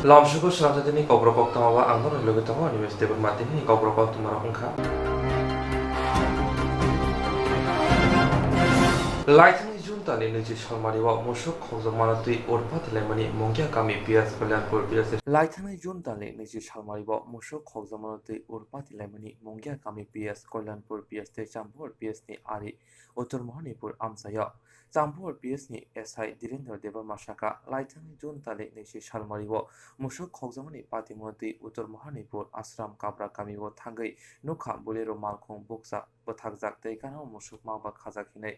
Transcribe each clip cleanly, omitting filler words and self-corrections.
Lamsugo salatadini kobrokok tamawa angno logi tamawa university bermatini kobrokok tumara ungka. Lightning juntani niji shalmariwa musuk khokjak manatui urpat lemani mongya kami PS Kalyanpur PS Lightning juntani niji shalmariwa musuk khokjak manatui urpat lemani mongya kami PS Kalyanpur PS te Champur PS ni Ari Uttar Mahanipur Amsaya Champur PS ni SI Direndra Deva Masaka Lightning juntani niji shalmariwa musuk khokjak mani pati manatui Uttar Mahanipur Asram Kabra kami wo thangai nukha bolero malkhong buksa bothakjak tei kana musuk maba khajakhinai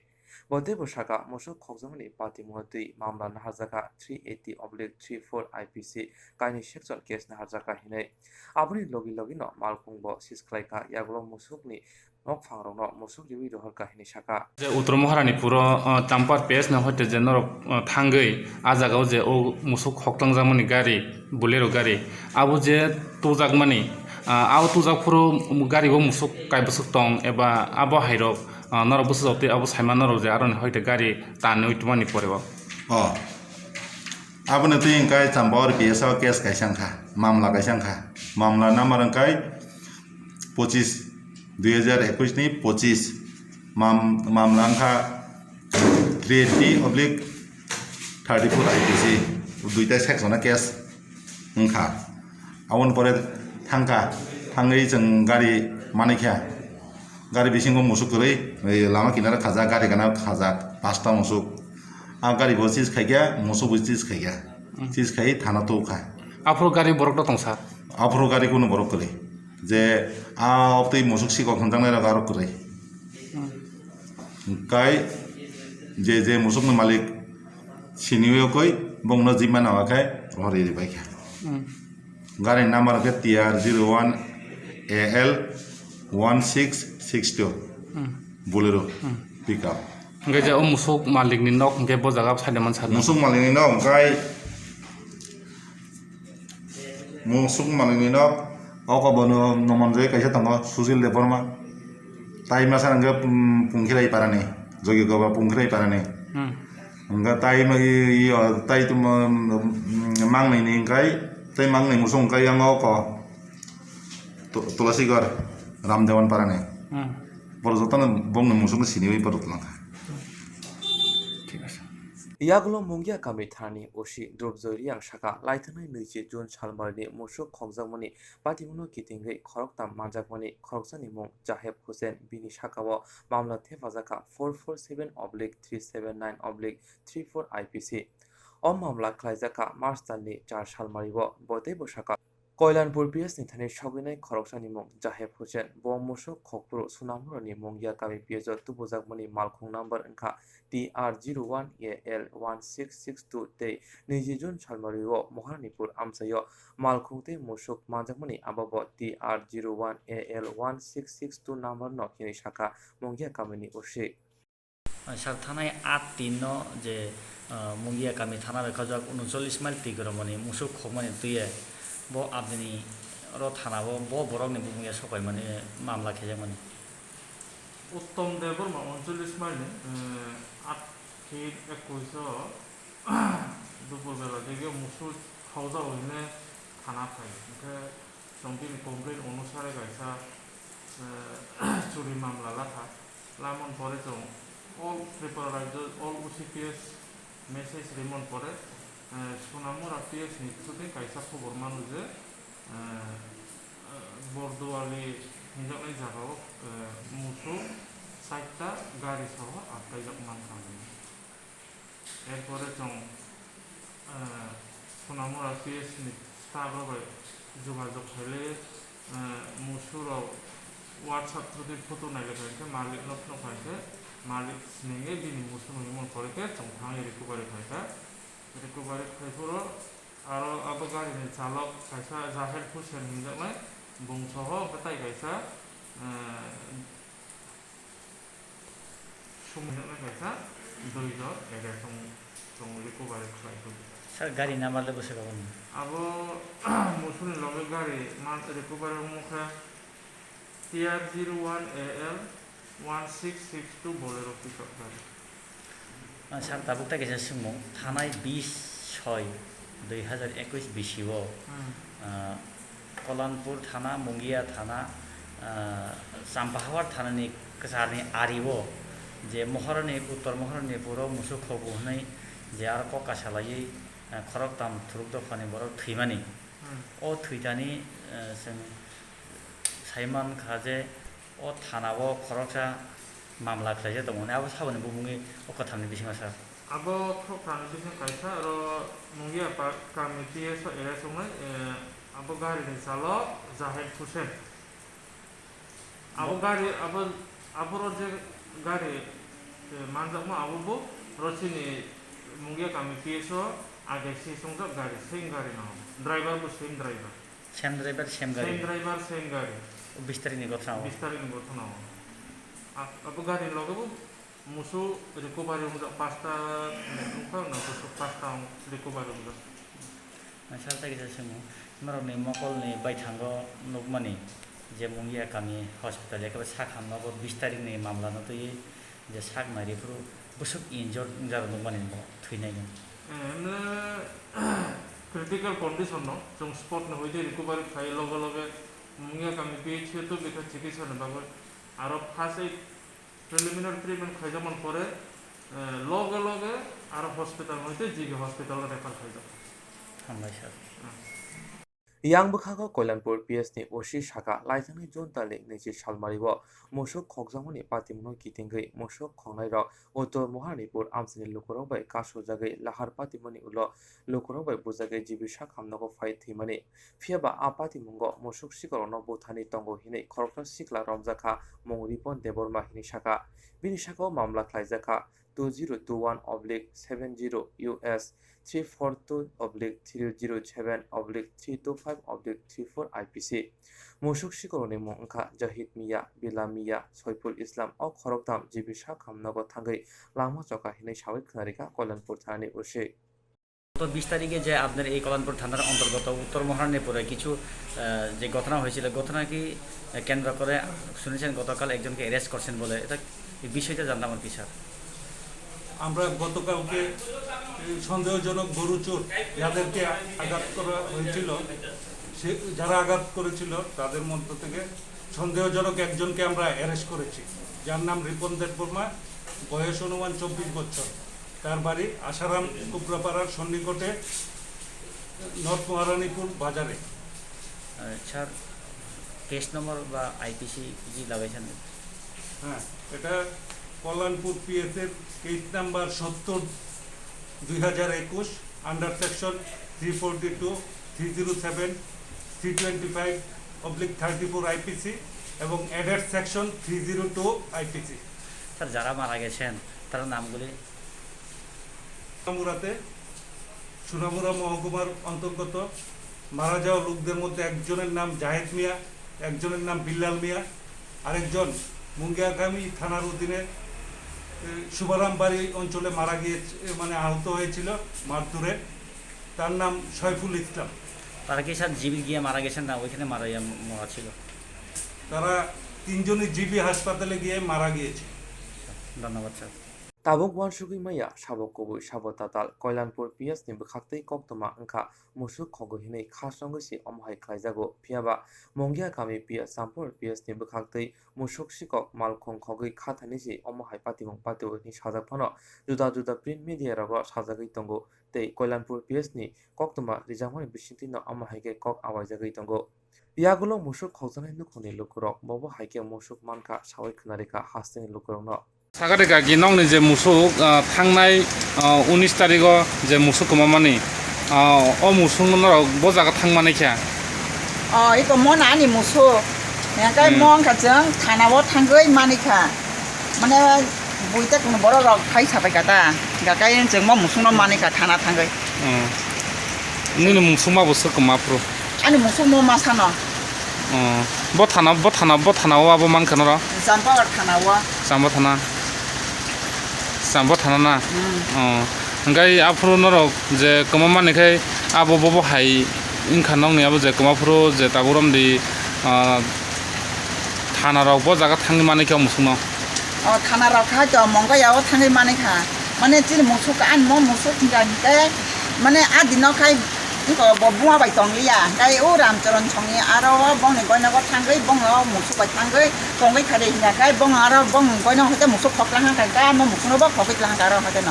Bode Boshaka Mosok Khokjamani Party Muhatui Mamla Nahazaka 380/34 IPC Kaini Section Case Nahazaka Hinai Abuni Logi no Malkungbo Sisklaika Yaglo Musukni Nok Fangrong Musuk Yui Rohar Kahini Shaka যে উত্তর মহারানীপুর চাম্পার pace না হইতে যে নরক থাঙ্গৈ আ জায়গাও যে ও মুসুক হকতাংজামানি গাড়ি Bolero গাড়ি আবু যে তুজাকমানি আও তুজাকফুরো গাড়িও মুসুক কাইবসুক টং এবা আবো হাইরক নরক বসু জতে আবু সাইমা নরক যে আরন হইতে গাড়ি তানে উইটমানি পরেব abone tu ingkai chambor PSO case kaisangkha mamla kaisangkha mamla number ingkai 25/2021 ni 25 mamla angkha 380/34 IPC duita section na case angkha awon pore thangai jeng gari manikha gari bisingo musuk korei lama kinara khaja gari gana khaja pasta musuk gari bo cheese khaigya musuk bo cheese khai thana to kha Afro গাড়ি বরকটা টং sir afro gari kuno borok kore je optei musuk sikok hangjangnai ra garok kore kai je musuk ni malik siniwe koi bongno jimana wakai rohri ri baikha gari number ke TR01 AL 1662 bolero pickup গে যে ও মুসুক মালিকনি knock গে বো জায়গা সাইডমান সার musuk malini no kai musuk malini no oko bono nomonjoi kaisa tango susil deporma tai masa nga pungkirai parane jogi goba pungkirai parane nga tai tai tum mangnai ni kai tai mangnai musung kai yang oko tulasi gor ramdewan parane borjotan bong musuk siniwi parutlang Yaglo Mongya Kami Thani Oshi Drobzori Yang Shaka Laitanai Niji Jun Chalmarni Musuk Khokjamani Patimuno Kitingre Khoroktam Manjakmani Khoroksani Mong Jaheb Hussein Bini Shakawa Mamla Thefazaka 447/379/34 IPC Om Mamla Klaizaka Marstani Jar Chalmaribo Bote Boshaka Koilanpur PS ni thani shoginai khoroksani mong Jaheb Hussein bom musuk khokpro sunamroni mongya kami PS tubojakmani malkhung number engkha TR01 AL 1662 te nijijun chalmario Mohanipur Amsayo malkhung te musuk manjakmani ababo TR01 AL 1662 number no kini shaka mongya kamini oshi সার থানায় 8-3 যে মুঙ্গিয়া কামি থানা রেখা 39 mile তিগরমনি মুসুক খমানি তুইয়ে ব আপনি র থানাবো ব বরকনি মুঙ্গিয়া সকাই মানে মামলা খেজে মানে উত্তম দেবর 39 মাইলে 8-21 দুপুরবেলা দিকে মুসুক খাওয়া হইলে থানা পাই ओमफ्राय জঙ্গিনি কমপ্লেন অনুসারে গাইসা চুরি মামলা লাথা লামন পরে जों all prepared all UCPS message Rimon পরে সোনামুরা PS ni তুতে কাইসা খবর মানু যে বর্দোয়ালি হিজাকনাই জায়গাও মুসু 60টা গাড়ি সহ আটকাইজাক নামখাঙ্গি এরপরে जों সোনামুরা PS ni স্টাফরাও যোগাযোগ হলে মুসুরাও WhatsApp থ্রুতে ফটো নাইলে খাইছে মালিক নপ্ন খাইছে मालिक स्नेहे दिन मुसुम हिमन करके चंथांग रिकवरी खाइसा रिकवरी खाइफोरो आरो अब गाड़ी नि चालक खाइसा जाहेर हुसेन हिजमै बंसह बताइ खाइसा सुमहिजमै खाइसा दुइजो एगे जों रिकवरी खाइफो স্যার গাড়ি নামালে বসে গাবো अब मुसुनि लगे गाड़ी मान रिकवरी मुखा TR01 AL 1662 bolero pickup গাড়ি স্যার তাবুকটা গেছে সুমো থানায় 20/6 2021 BCO कल्याणपुर थाना मुंगिया थाना चाम्पाहावार थानानि कसारनि आरिबो जे महरनि उत्तर महरनि बर' मुसुक खौबुहनै जे आरो ककासालायै खरकताम थुरुक दफानि बर' थैमानि अ थैतानि जों साइमान खाजे अ थानाबो खरकसा मामला खालायजा दंमोन आबो साबोन बुमुङै अखाथामनि बिसिङा सार abo thokran bising kaisa aro mungia pa kamiti so era sungai abo gari ni salo Zahid Hussein abo gari abo roje gari manjak ma abo bo rosini mungia kamiti so age si sungjak gari same gari na driver bo same driver same driver same गारि same driver same gari बिस्तारिनि गथ्रा bistari ni gotona abo gari logo bo musu recovery unja pasta nungka na musu pasta recovery unja सार जायगा सोङो मारने मकलनि बायथांगो नुगमानि जे मुंगिया गामि hospital एकेबारे साखामनाबो 20 तारिखनि मामला नतयै जे सागनारिफोर बुसुक injured जादों नुगमानि थैनायनि एमने critical condition no जों spot न होइदे recovery खाय लगे लगे मुंगिया गामि PH तो बेखा चिकित्सा न बाबो आरो फार्स्ट preliminary treatment खायजामन परे लगे लगे आरो हस्पिटाल होइदे जिबि हस्पिटाल रेफार खायजा हामबाय सार yang bukhago Koilanpur PS ni osi shaka laithani jon tali nechi salmaribo mosok khokjamoni patimno kitingei mosok khongnai ro uttor mohanipur amsini lukorok bai kaso jagai lahar patimoni ulo lukorok bai bujagai jibisa khamnago phai thimani phiaba apati mungo mosok sikorono buthani tongo hinei khorokta sikla romjaka mongripon deborma hini shaka bini shaka mamla khlaijaka 2021/70 US 342/307/325/34 IPC Musuk Shikoroni Monka Jahid Miya Bila Miya Soiful Islam o Khoroktam Jibisa Khamnago Thangai Lama Choka Hinai Shawik Khnarika Koilanpur Thani Ushe তো 20 তারিখে যে আপনার এই কল্যাণপুর থানার অন্তর্গত উত্তর মহারানীপুরে কিছু যে ঘটনা হয়েছিল ঘটনা কি কেন্দ্র করে শুনেছেন গতকাল একজনকে অ্যারেস্ট করছেন বলে এটা এই বিষয়টা জানলাম আর কি স্যার আমরা গতকালকে সন্দেহজনক গরু চোর যাদেরকে আঘাত করা হয়েছিল সে যারা আঘাত করেছিল তাদের মধ্য থেকে সন্দেহজনক একজনকে আমরা অ্যারেস্ট করেছি যার নাম রিপন দেববর্মা বয়স অনুমান 24 বছর তার বাড়ি আসারাম কুবরাপাড়ার সন্নিকটে নর্থ মহারানীপুর বাজারে স্যার কেস নম্বর বা আইপিসি কি লাগাইছেন হ্যাঁ এটা কল্যাণপুর পিএস এর case number 70/2021 under section 342 307 325/34 IPC এবং অ্যাডেড সেকশন 302 আইপিসি স্যার যারা মারা গেছেন তার নামগুলি সোনামুড়া মহকুমার অন্তর্গত মারা যাওয়া লোকদের মধ্যে একজনের নাম জাহেদ মিয়া একজনের নাম বিল্লাল মিয়া আরেকজন মুঙ্গিয়াগামী থানার অধীনে শুভারাম বাড়ি অঞ্চলে মারা গিয়েছে মানে আহত হয়েছিল মারধরে তার নাম সয়ফুল ইসলাম তারা কি স্যার জিবি গিয়ে মারা গেছেন না ওইখানে মারা ছিল তারা তিনজনই জিবি হাসপাতালে গিয়ে মারা গিয়েছে ধন্যবাদ sir Tabuk wansugui maya sabok kobui sabotatal Koilanpur PS ni bukhaktei koktoma angkha musuk khogo hinei khasongoi si omhai khlaijago phiaba Mongia kami PS Sampur PS ni bukhaktei musuk sikok malkhong khogoi khathani si omhai patimong patio ni sajakphano juda juda print media rago sajagoi tongo tei Koilanpur PS ni koktoma rijamoni bisingti no omhai ke kok awaijagoi tongo yagulo musuk khogjanai nukhoni lukurok bobo haike musuk manka sawai khunarika hasteni lukurok no সাগারিকা গিনংনি যে মুসুক থাংনাই 19 তারিখও যে মুসুক কমামানি ও মুসুক নরক বজাগা থাংমানি খ্যা 이거 뭐 아니 무소 내가 멍가정 타나워 탕거이 마니카 마네 보이다 그 뭐라고 가이 사바가다 가까이는 정말 무슨 놈 마니카 타나 탕거이 니는 무슨 마부 쓸거 마프로 아니 무슨 뭐 마사노 뭐 타나와 아버 만카노라 잠바가 타나워 잠버 타나나 ngay afro norok je koma nikai abo bobo hai inka nong ni abo je koma afro je taburam di thana rok bo jaga thangi mani kya musungno 타나 라 가죠 뭔가 야워 탕거이 마니카 마네 지 무소가 안 뭐 무소 tinggal মানে আদিন খাই বুয়া by তংলিয়া গাই ও রামচরণ সঙ্গে আরো বং গয়নাগো থাঙ্গৈ বং মুসুক by থাঙ্গৈ তংগৈ খাদে হিনা গাই বং আরো বং গয়না হতে মুসুক খকলাং গাই গাই মো মুসুনো বো খকই লাং গারো হতে ন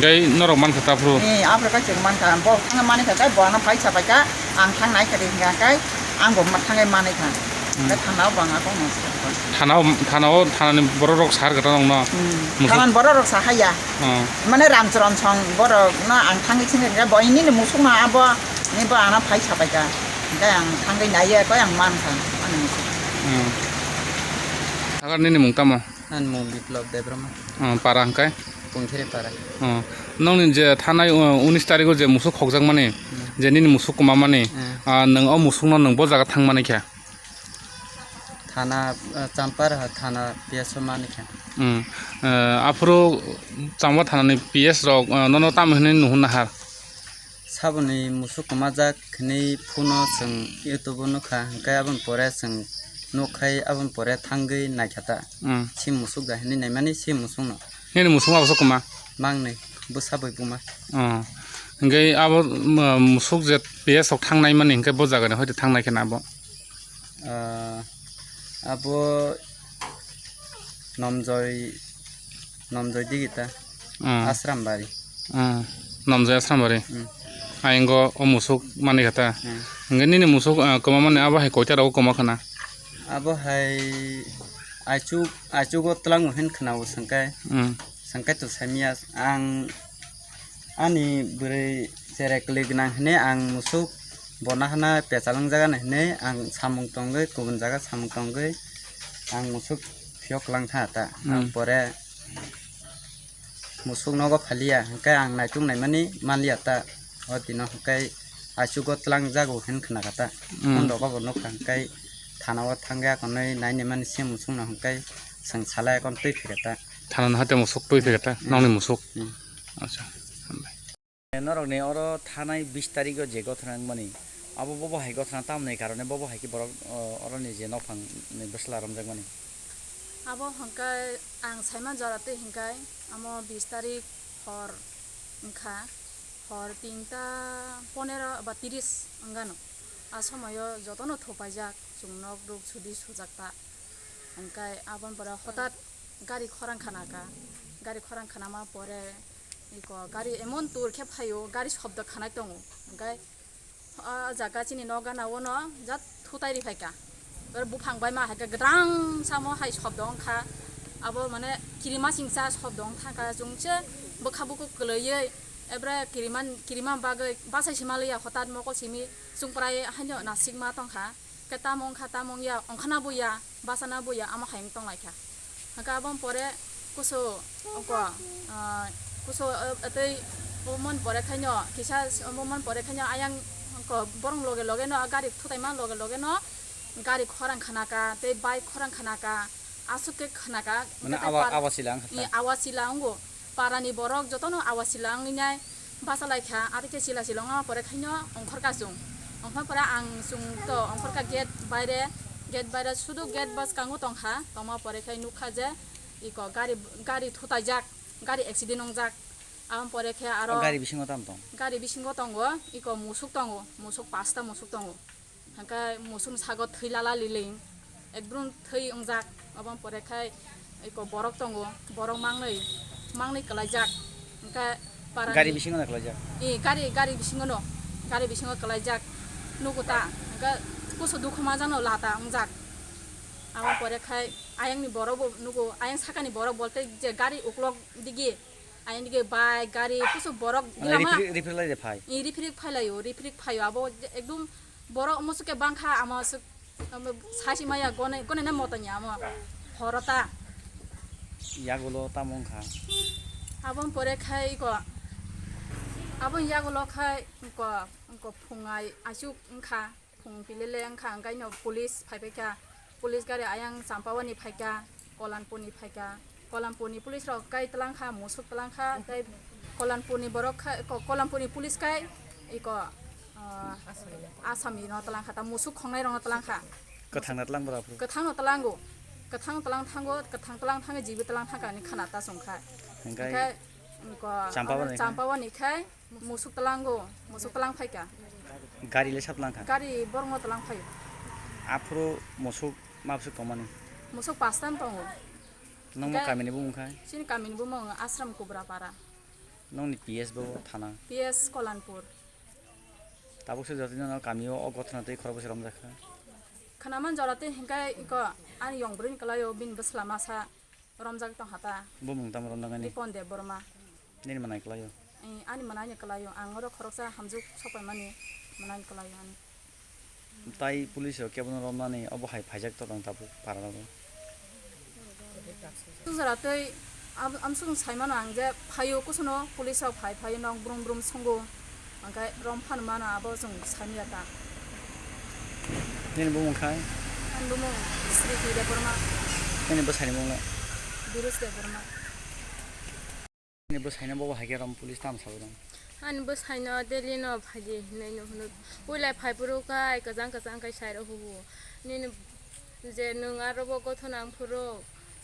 gai norok man kata pro ni apro ka jeng man ka bo thang mani ka gaই bo na phai sa bai ka ang thang nai ka de hinga gaই ang bo ma thangai mani ka gaই thanau bang a bong thanani borok sar kata nong no thanan boro rok sa haya মানে Ram Charan song বড় না আং থাঙ্গৈ চিনে গাই বইনি নে মুসুক মা আবো ni bo ana phai sa bai ka gaই ang thangai nai ko ang man ka ani musuk agar nini mung tamo Nan mung biplop debrama parang kai pungthire para nong ni je thanai 19 tarikh je musuk khokjak mane je nini musuk koma mane nang o musuk no nang bo jaga thang mane kya thana champar thana piaso mani kha afro chamba thanani ps rok nono tam hne nuhun har saboni musuk majak khni phuno sing youtube no kha kai abon pore sing nokhai abon pore thangai nakhata si musuk ga hni nai mani si musuk no nini musuk ma koma mangnai busabai buma ngai abo musuk je ps ok thangnai mane ngai bo jaga ne hoite thangnai khena abo abo nomjoy digita asram bari namjaya sambari aingo o musuk mane kata ngai nini musuk koma mane abo hai koita ro koma khana abo hai achu go tlang hen khna sangkai to samia ang ani bure sere klegna hne ang musuk bona hana pechalang jaga hne ang samung tongai kubun jaga samung tongai ang musuk phiok lang tha ta pore musuk nogo phalia kai ang naitung nai mani malia ta odino kai achu go tlang jago hen khna kata mondo ba no kai thanawa thangya konai nai ne mani sim musuk na kai sang sala kon tei phikata thanan hate musuk toi thekata nongni musuk acha norok ni oro thanai 20 tarikh je gothrang mani abo bobo hai gothrang tam nei karone bobo hai ki borok oro ni je nofang ni besla ramjak mani abo hangkai ang saima jarate hingkai amo 20 tarikh hor engkha hor 3টা 15 ba 30 angano asomayo jotono thopajak jungnok ruk chudi sujakta hangkai abon pora hotat gari khorang khana ma pore iko gari emon tur khe phayo gari shobdo khanai tongo hangkai jaga chini nogana wono jat thutai ri phaika bufang bai ma haika grang samo hai shobdong kha abo mane kirima singsa shobdong thaka jungche bokhabuko kleye ebra kirima bagai basai simaliya hotat moko simi sungprai hanyo nasigma tongkha ketamong khatamong ya ongkhana buya basana buya ama haim tong laikha haka abon pore kuso ongko kuso atei momon pore khanyo kisa momon pore khanyo ayang ongko borong loge no gari thutai ma loge no gari khorang khanaka te bike khorang khanaka asuke khanaka mane awasilang awasilango parani borok jotono awasilang ninai basalai kha atike sila silonga pore khanyo ongkhorka sung ongkhor pora ang sung to ongkhorka gate baire sudu gate bas kangu tongkha toma pore khai nukha je iko gari thutajak gari accident ongjak am pore khe aro gari bisingo tam tong gari bisingo tongo iko musuk 5টা musuk tongo hangkai musum sago thilala liling ekbrun thei ongjak abang pore khai iko borok tongo borok mangnei kalaijak hangkai para gari bisingo na klajak gari bisingo kalaijak nukuta hangkai kuso dukhma jano lata ongjak abang pore khai ayang ni borok nuku ayang sakani borok bolte je gari uklok digi ayang dige bai gari kuso borok dilama refirik phayo abo ekdum borok musuke bangkha amasuk saisi maya gone na motanya amo horota yagulo tamong kha abon pore khai ko abon yagulo khai ko phungai asuk engkha phung pilele engkha angkai no police phaipeka police gari ayang sampawani phaika kolanpuni police rok kai talangkha musuk talangkha tai kolanpuni borok khai kolanpuni police kai iko asami no talangkha ta musuk khongnai rong talangkha kathang natlang bra pru kathang talang thango jibi talang thaka ni khana ta songkha hangkai চাম্পাবা নিখাই মুসুক তালাং ফাইকা গাড়ি লে সাতলাংখা গাড়ি বরং তালাং phi Afro মসুক মাবসুক তমানি মুসুক পাঁচটান দङ নং মো কামিনি বুমখাই সিনি কামিनबो मावो आश्रम कुब्रापारा नंनि PS बो थाना PS Kalanpur ताबुसो जति न कामियो अगथना तै खरबसे रमजाखा खानामान जराते हिंकाय इको आन यंब्रिन कलायो बिन बसलामासा रमजाक तङ हाता बुमुं ताम रमदांगानि दिपनदे बर्मा निनि मानाय कलायो आनि मनाय कलायो आंगरो खरकसा हामजु सपायमानि मनाय कलायो आनि ताई पुलिस केबन रमनानि अबो हाय फाइजाक तदं ताबु पाराबो जराते आमसुं साइमानो आंजे फायो कुसनो पुलिसाव फायो नं ब्रुम ब्रुम संगो ओंखाय रम फानमाना आबो जों साइमियाता निनि बुमुंखाय आंबो मो श्री दे बर्मा निनि बसायनि बुंला बिरुस दे बर्मा निनि बसायना बो हायगे रम पुलिस ताम साबदं आन बसायनो देलिनो फादि नैनो हुनु उलाय फाइपुरो गाय गजां गाय साइरो हुबु निनि जे नों आरोबो गथनांफोरो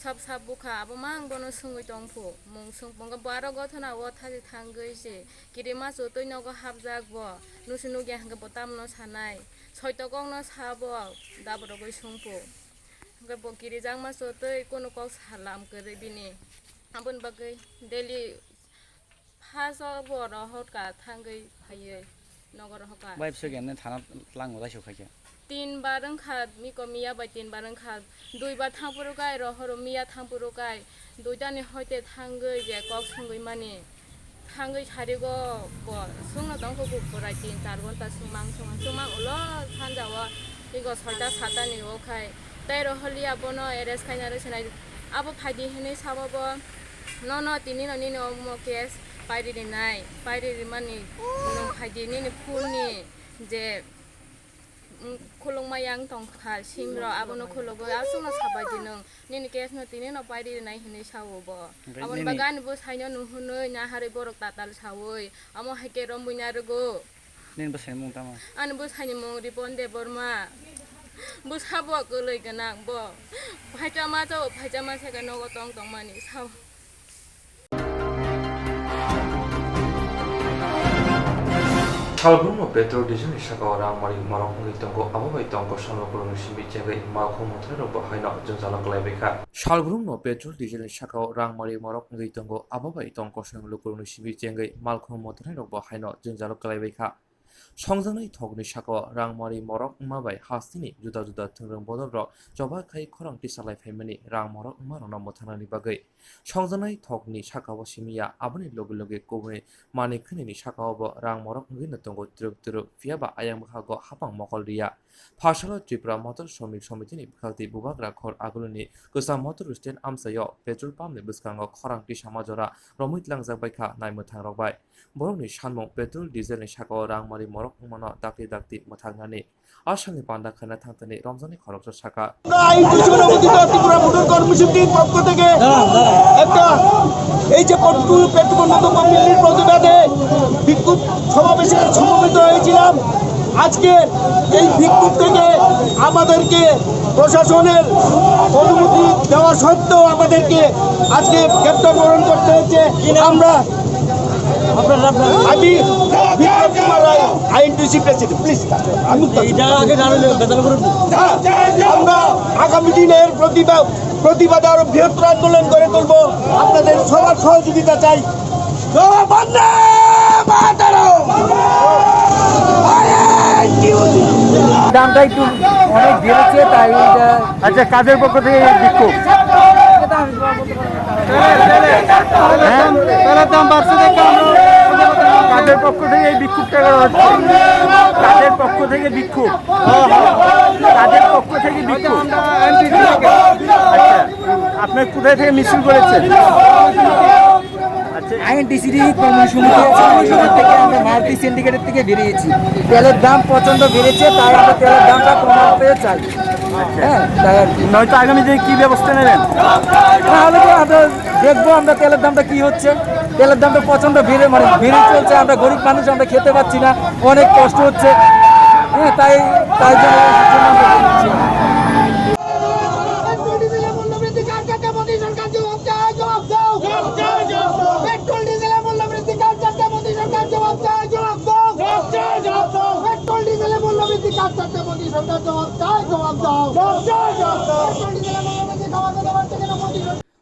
सब बुखा अब मांग बनो सुङै दंफो मुं सुं बंग बारो गथना व थाजि थांगैसे किरिमा जतै नग हाबजाक ब नुसुनु गे हंग बताम न सानाय सयतगं न साबो दाबरो गय सुंफो हंग ब किरिजां मा जतै कोनो कौ सालाम करे बिनि आबन बगै देलि फास बर हटका थांगै फायै नगर हका वाइफसो गेने थाना लांगो राइसो खाके 3 बार खा मिको मिया बाय 3 बार खा 2 बार थांपुरो गाय रहरो मिया थांपुरो गाय दुइटानि हयते थांगै जे कक संगै माने थांगै सारिगो ब सुंना दंखौ बुराय 3-4 घन्टा सुमां उल सानजाव इगो 6टा 7टा नि ओखाय ताइरो हलिया बनो एरेस खायना रसनाय आबो फायदि हेनै साबाबो न तिनि ननि न केस पाइरि नाय पाइरि माने नों फायदि नि फुलनि जे खुलुंमायां तंखा सिमरो आबनो खुलुगो आसुनो साबायदि नों निनि केस न तिनि न पाइरि नाय हिनै सावोबो आबन बागान बो साइनो नुहुनो ना हारै बरक ताताल सावै आमो हाइके रमबुइना रगो निनि बसायनि मुं तामा आन बो साइनि मुं रिपन दे बर्मा बो साबो गोलै गनां बो फाइजामा सेगा नगो तंग मानि साव 살브르노 페트롤 디젤 샤가와라 마리 마랑콩이 덩고 아바바이 덩고 샤노브르노 시미제게 마코 모트로 바하이나 전자랑 클라이베카 살브르노 페트롤 디젤 샤가와 랑마리 마랑콩이 덩고 아바바이 덩고 샤노브르노 시미제게 마코 모트로 바하이나 전자랑 클라이베카 সংজানাই থগনি সাকা রাংমারি মরক উমাবাই হাসিনি जुदा जुदा थोंरों बदल जबा खाई खरं टिसालाय फाइमानि रां मरक उमा रना मथानानि बागै সংজাनाই थगनि साकावा सिमिया आबनि लगे लगे कोबनि माने खनिनि साकावा रां मरक उगिन तंगो त्रुक त्रुक फियाबा आयां बखागो हापां मकल रिया फाशला त्रिपुरा मटर श्रमिक समितिनि बिखाति बुबाग्रा खर आगुलनि गोसा मटर स्टेन आमसायाव पेट्रोल पाम्पनि बिस्कांगाव खरां टिसामा जरा रमितलांजाक बायखा नायमोथां रबाय बरंनि सानमं पेट्रोल डिजेलनि साकावा रांमारि मरक उमाना दाक्ति दाक्ति मथांनानि आसामनि पान्डा खाना थांतनि रमजाननि खरकसर साका ত্রিপুরা মোটর কর্মসূচির পক্ষ থেকে একটা এই যে পেট্রোল মিল্লির প্রতিবাদে বিক্ষোভ সমাবেশে সমবেত হয়েছিলাম আজকে এই বিক্ষোভ থেকে আমাদেরকে প্রশাসনের অনুমতি দেওয়া সত্ত্বেও আমাদেরকে আজকে গ্রেপ্তার গ্রহণ করতে হচ্ছে আমরা আমি বিপ্লব কুমার রায় আইএনটিসি প্রেসিডেন্ট প্লিজ আমরা আগামী দিনের প্রতিবাদে আরো বৃহত্তর আন্দোলন করে তুলব আপনাদের সবার সহযোগিতা চাই দামটা একটু অনেক বেড়েছে তাই আচ্ছা কাজের পক্ষ থেকে বিক্ষোভ দাম বাড়ছে কাজের পক্ষ থেকে এই বিক্ষোভটা করা হচ্ছে কাজের পক্ষ থেকে বিক্ষোভ কাজের পক্ষ থেকে বিক্ষোভ আচ্ছা আপনার কোথায় থেকে মিছিল করেছেন আইএনটিসির কর্মী সমিতি থেকে আমরা মারুতি সিন্ডিকেটের থেকে বেরিয়েছি তেলের দাম প্রচন্ড বেড়েছে তাই আমরা তেলের দামটা কমাতে চাই হ্যাঁ নয়তো আগামী দিনে কি ব্যবস্থা নেবেন তাহলে তো আমরা দেখবো আমরা তেলের দামটা কি হচ্ছে তেলের দামটা প্রচন্ড বেড়ে চলছে আমরা গরিব মানুষ আমরা খেতে পাচ্ছি না অনেক কষ্ট হচ্ছে হ্যাঁ তাই petrol diesel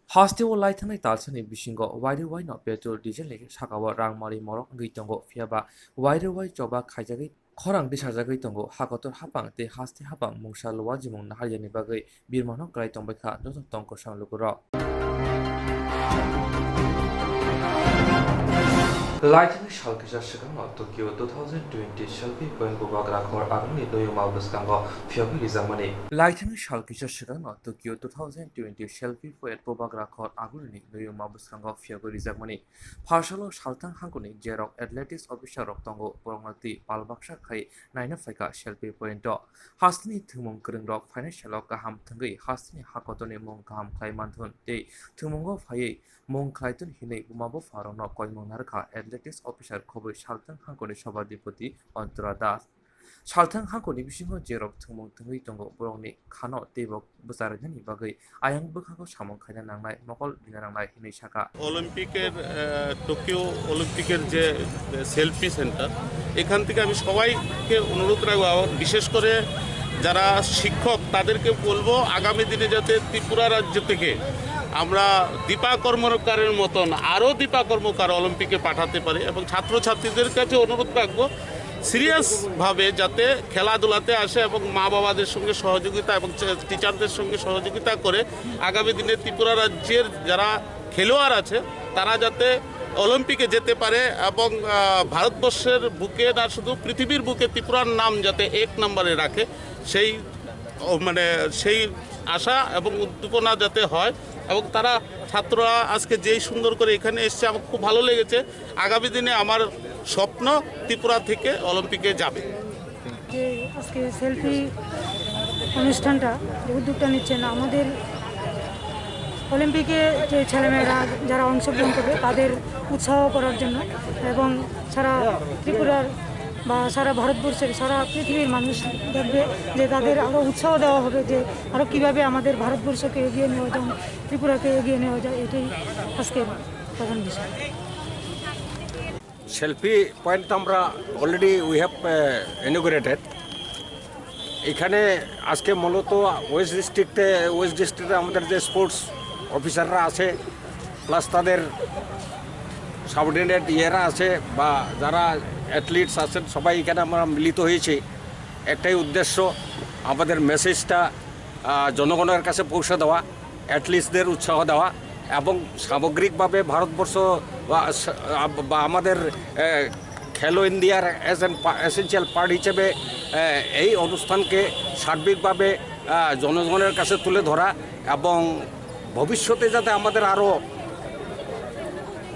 Hostel Lightanai Talsani Bishingo, Wide Why not petrol diesel like Sakawa Rangmari Morok Gitongo, Fiaba, Wide Why Joba Kajagi, Korang Dishazagitongo, Hakotor Hapang, the Hasti Hapang, Musa Wajimon, Hayani Bagay, Birmano Graitonbeka, Dot Tonko Shan Lukuro. Lighting Shalkisha Shikano, Tokyo 2020 Shalpi Point Bobagra or Agni Doyuma Buskango, Fiabi Rizamani. Lighting Shalkisha Shikano, Tokyo 2020 Shalpi Point Bobagra or Agni Doyuma Buskango, Fiabi Rizamani. Partial Shaltan Hankuni, Jerok Athletics Official of Tongo, Pormati, Palbaksha Kai, Nine Fika, Shalpi Point. Hastini Tumung Kurindok, Financial Kaham Tangi, Hastini Hakotoni Monkam Klaimanton, Day, Tumungo Faye. Mong Clayton Hine Umabo Farono Koimonarka Athletics Official Kobe Shaltan Hankoni Shabadipoti Ontra Das. Shaltan Hankoni Bishingo Jerok Tumong Tungi Tongo Broni Kano Tebok Busarani Bagay Ayang Bukako Shamon Kayanangai Mokol Dinarangai Hine Shaka. অলিম্পিকের Tokyo অলিম্পিকের যে selfie centre এখান থেকে আমি সবাইকে অনুরোধ রাখবো বিশেষ করে যারা শিক্ষক তাদেরকে বলবো আগামী দিনে যাতে ত্রিপুরা রাজ্য থেকে আমরা দীপা কর্মকারের মতন আরও দীপা কর্মকার অলিম্পিকে পাঠাতে পারি এবং ছাত্রছাত্রীদের কাছে অনুরোধ রাখবো সিরিয়াসভাবে যাতে খেলাধুলাতে আসে এবং মা বাবাদের সঙ্গে সহযোগিতা এবং টিচারদের সঙ্গে সহযোগিতা করে আগামী দিনে ত্রিপুরা রাজ্যের যারা খেলোয়াড় আছে তারা যাতে অলিম্পিকে যেতে পারে এবং ভারতবর্ষের বুকে না শুধু পৃথিবীর বুকে ত্রিপুরার নাম যাতে 1 নম্বরে রাখে সেই আশা এবং উদ্দীপনা যাতে হয় এবং তারা ছাত্ররা আজকে যেই সুন্দর করে এখানে এসেছে আমার খুব ভালো লেগেছে আগামী দিনে আমার স্বপ্ন ত্রিপুরা থেকে অলিম্পিকে যাবে যে আজকে সেলফি অনুষ্ঠানটা যে উদ্যোগটা নিচ্ছেন আমাদের অলিম্পিকে যে ছেলেমেয়েরা যারা অংশগ্রহণ করবে তাদের উৎসাহ করার জন্য এবং সারা ত্রিপুরার বা সারা ভারতবর্ষের সারা পৃথিবীর মানুষ দেখবে যে তাদের আরও উৎসাহ দেওয়া হবে যে আরও কীভাবে আমাদের ভারতবর্ষকে এগিয়ে নেওয়া যায় ত্রিপুরাকে এগিয়ে নেওয়া যায় এটাই আজকের প্রধান বিষয় সেলফি পয়েন্ট আমরা অলরেডি উই হ্যাভ ইনঅগ্রেটেড এখানে আজকে মূলত ওয়েস্ট ডিস্ট্রিক্টে আমাদের যে স্পোর্টস অফিসাররা আছে প্লাস তাদের সাবঅর্ডিনেট ইয়েরা আছে বা যারা অ্যাথলিটস আছেন সবাই এখানে আমরা মিলিত হয়েছি একটাই উদ্দেশ্য আমাদের মেসেজটা জনগণের কাছে পৌঁছে দেওয়া অ্যাথলিটসদের উৎসাহ দেওয়া এবং সামগ্রিকভাবে ভারতবর্ষ বা আমাদের খেলো ইন্ডিয়ার এসেনশিয়াল পার্ট হিসেবে এই অনুষ্ঠানকে সার্বিকভাবে জনগণের কাছে তুলে ধরা এবং ভবিষ্যতে যাতে আমাদের আরও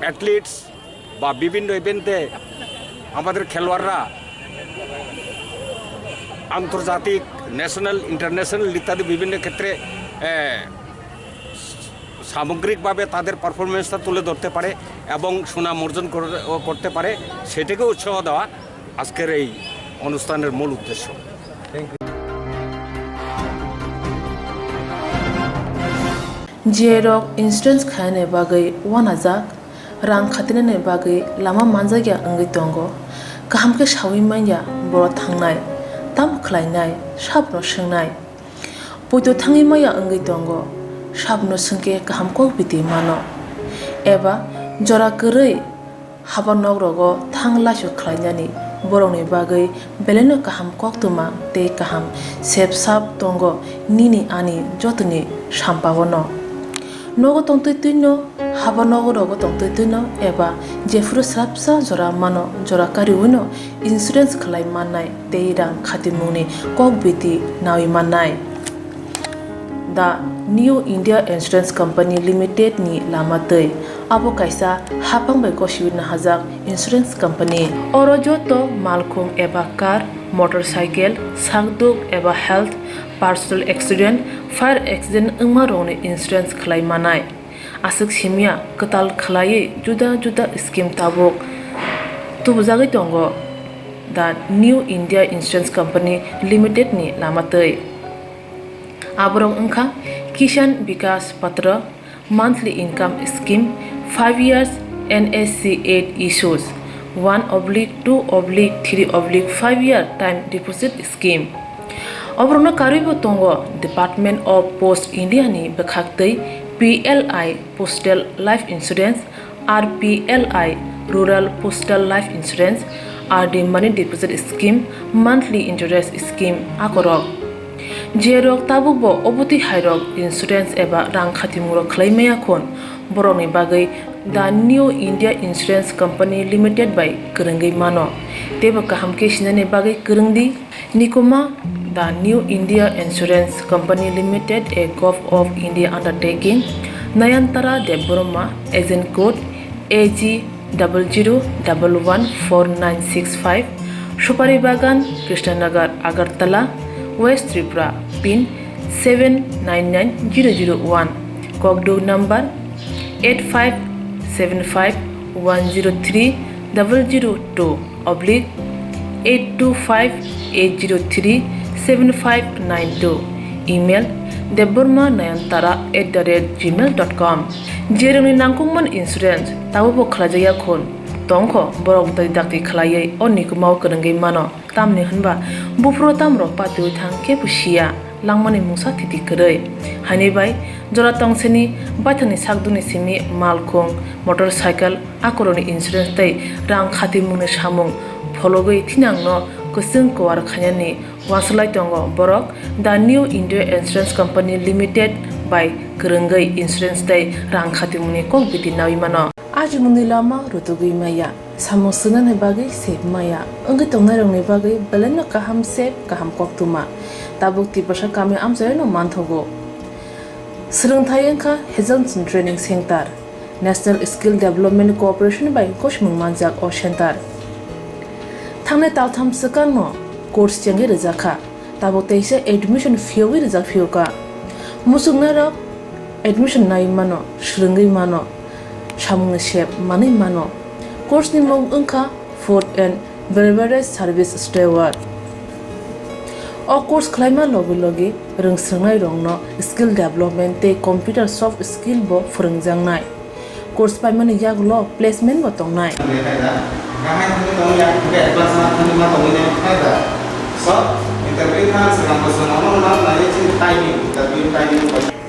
অ্যাথলিটস বা বিভিন্ন ইভেন্টে আমাদের খেলোয়াড়রা আন্তর্জাতিক ন্যাশনাল ইন্টারন্যাশনাল ইত্যাদি বিভিন্ন ক্ষেত্রে সামগ্রিকভাবে তাদের পারফরমেন্সটা তুলে ধরতে পারে এবং সুনাম অর্জন করতে পারে সেটাকে উৎসাহ দেওয়া আজকের এই অনুষ্ঠানের মূল উদ্দেশ্য Jerok insurance khane bagai wanajak rang khatinane bagai lama manjagya angai tongo kaham ke shawi manya boro thangnai tam khlainai sabno swngnai poito thangi maya angai tongo sabno sungke kaham ko biti mano eba jora korei habanok rogo thanglasho khlainani borongni bagai beleno kaham koktuma te kaham sepsap tongo nini ani jotoni sampabono nogo tongtoi tuino haba nogo rogo tongtoi tuino eba jefru srapsa jora mano jora kariuno insurance khlai mannai teirang khatimuni kokbiti nawi mannai the New India Insurance Company Limited ni lamatei abo kaisa hapang bai koshiwina hajak insurance company oro joto malkhung eba car motorcycle sakduk eba health personal accident fire accident ungma rongni insurance khlai manai asuk simia katal khlai juda juda scheme tabok tubujagi tongo the New India Insurance Company Limited ni lamatei aborong ungkha Kishan Vikas Patra monthly income scheme 5 years NSC 8 issues 1/2/3/5 year time deposit scheme Obrona karibo tongo Department of Post India ni bekhaktei PLI Postal Life Insurance, RPLI Rural Postal Life Insurance, RD Money Deposit Scheme, Monthly Interest Scheme akorok. Jerok tabubo obuti hairok insurance eba rang khatimuro claimaya khon boroni bagai The New India Insurance Company Limited by Kerengai Mano. Teba kaham ke sinane bagai kerengdi Nikoma The New India Insurance Company Limited, a Gulf of India undertaking. Nayantara Deboroma, agent code AG 00114965, Shupari Bagan, Krishnanagar, Agartala, West Tripura, PIN 799001, Kogdo number 85751032/825-803-7592. Email debormanayantara@gmail.com. Jeroni nangkungman insurance tabubo khlajaya khon tongkho borok dai dakti khlaiye onikmau kerengai mano tamni hanba bufro tamro patu thangke pusia langmani musa thiti kerei hani bai jora tongseni bathani sakduni simi malkhong motorcycle akoroni insurance tai rang khati mune samung phologoi thinangno kusung kwar khanyani waslai tongo borok The New India Insurance Company Limited by Kerengai Insurance tai rang khati mune kok biti nawi mano aji mundi lama rutugui maya samusuna ne bagai sep maya angi tongnai rong ne bagai balena kaham sep kaham koktuma tabuk ti pasha kami amjai no manthogo Srungthai engkha Hazelson Training Center National Skill Development Corporation by Koshmung Manjak O Center Thangne taltham sakan no course changi rizakha tabo teise admission fee wi rizak fee ka musungna ro admission nai mano shrungai mano samung shep mani mano course ni mong engkha food and beverage service steward O course khlaima logi logi rungsrangnai rongno skill development te computer soft skill bo phurungjangnai course paimani yaglo placement bo tongnai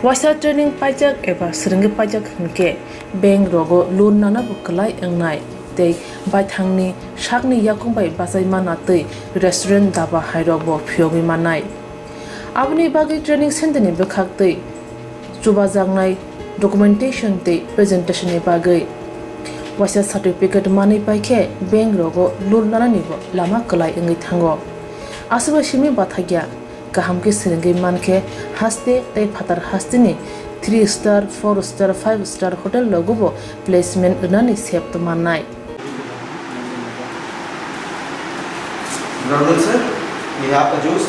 Wasa training pajak eba seringi pajak hingke bank rogo loan nana bukalai engnai tei baithangni sakni yakung bai basai mana tei restaurant daba hairok bo phiogi manai abni bagi training center ni bekhak tei chubajangnai documentation tei presentation ni bagai wasa certificate mani paikhe bank rogo loan nana ni bo lama kalai engai thango asuba simi bathagya kaham ke seringi manke haste tei phatar haste ni 3 star 4 star 5 star hotel logo bo placement nani sep to manai Good sir, we have the juice.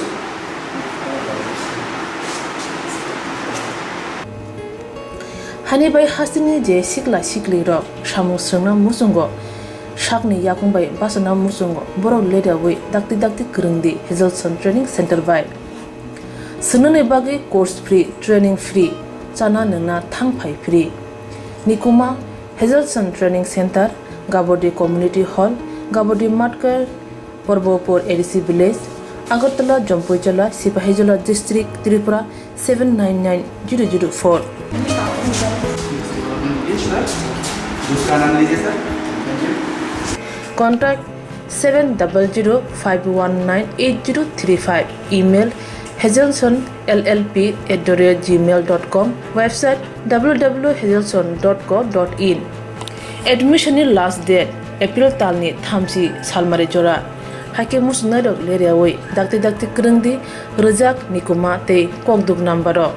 Hani bai hasini je sikla sikli ro samu srna musungo sakni yakung bai basana musungo borok leda wi dakti kerengdi Hazelson Training Center bai sunane bagi course free training free chana nangna thangphai free nikuma Hazelson Training Center Gabodi Community Hall Gabodi Matkar Porbopur ADC Village Agartala Jampuijala Sipahijala District Tripura 799004 Contact 7005198035 Email hazelsonllp@gmail.com Website www.hazelson.co.in Admission last date April talni thamsi salmari jora Hake musna dok leriawai dakti kerengdi rejak nikuma te kokduk nambaro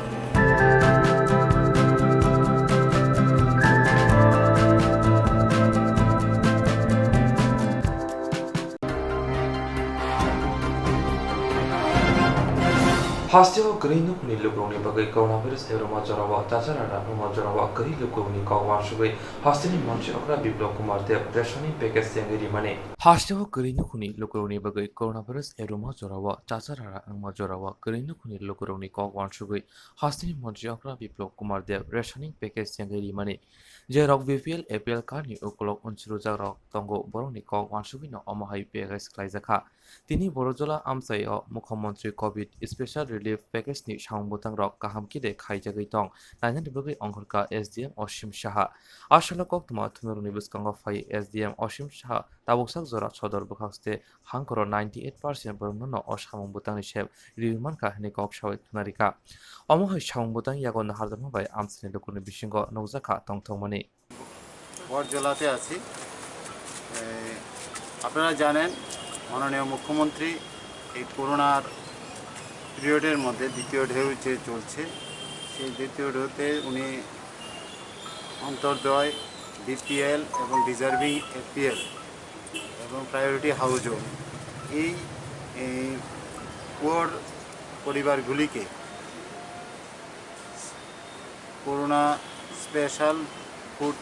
Hasteo Green Kuni Lukoni Bagai Coronavirus Eroma Jarawa, Tachara Rama Jarawa, Kari Lukuni Kawan Shugai, Hastini Monchi Okra Biblo Kumar Dev, Rashani Pekas Yangiri Mane. Hasteo Green Kuni Lukoni Bagai Coronavirus Eroma Jarawa, Tachara Rama Jarawa, Green Kuni Lukoni Kawan Shugai, Hastini Monchi Okra Biblo Kumar Dev, Rashani Pekas Yangiri Mane. যে রক BPL APL কারনি উকলক উনসুরুজাক রক তঙ্গ বরংনি কক ওয়ানসুবিনো অমহাই পেগাইস খাইজাখা তিনি বড়জলা আমসাই ও মুখ্যমন্ত্রী কোভিড স্পেশাল রিলিফ প্যাকেজনি সাংবুতাং রক কাহামকিদে খাইজাগৈ তং নাইনানি বগৈ অংঘরকা এসডিএম অসীম সাহা আসলে কক্তমা থুমেরুনি বিস্কাঙ্গ ফাই এসডিএম অসীম সাহা তাবুকসাক জরা সদর বখাস্তে হাংকর 98% বরংন ও সাংবুতাংনি সেব রিউমানকা হেনে কক সাওই থুনারিকা অমহাই সাংবুতাং ইয়াগন হারদামবাই আমসিনি লকুনি বিসিঙ্গ নৌজাখা তংথংমানি বরজলাতে আছি। আপনারা জানেন মাননীয় মুখ্যমন্ত্রী এই করোনার পিরিয়ডের মধ্যে দ্বিতীয় ঢেউ যে চলছে সেই দ্বিতীয় ঢেউতে উনি অন্তর্দয় বিপিএল এবং ডিজার্ভিং এপিএল এবং প্রায়োরিটি হাউজও এই পুয়ার পরিবারগুলিকে corona special food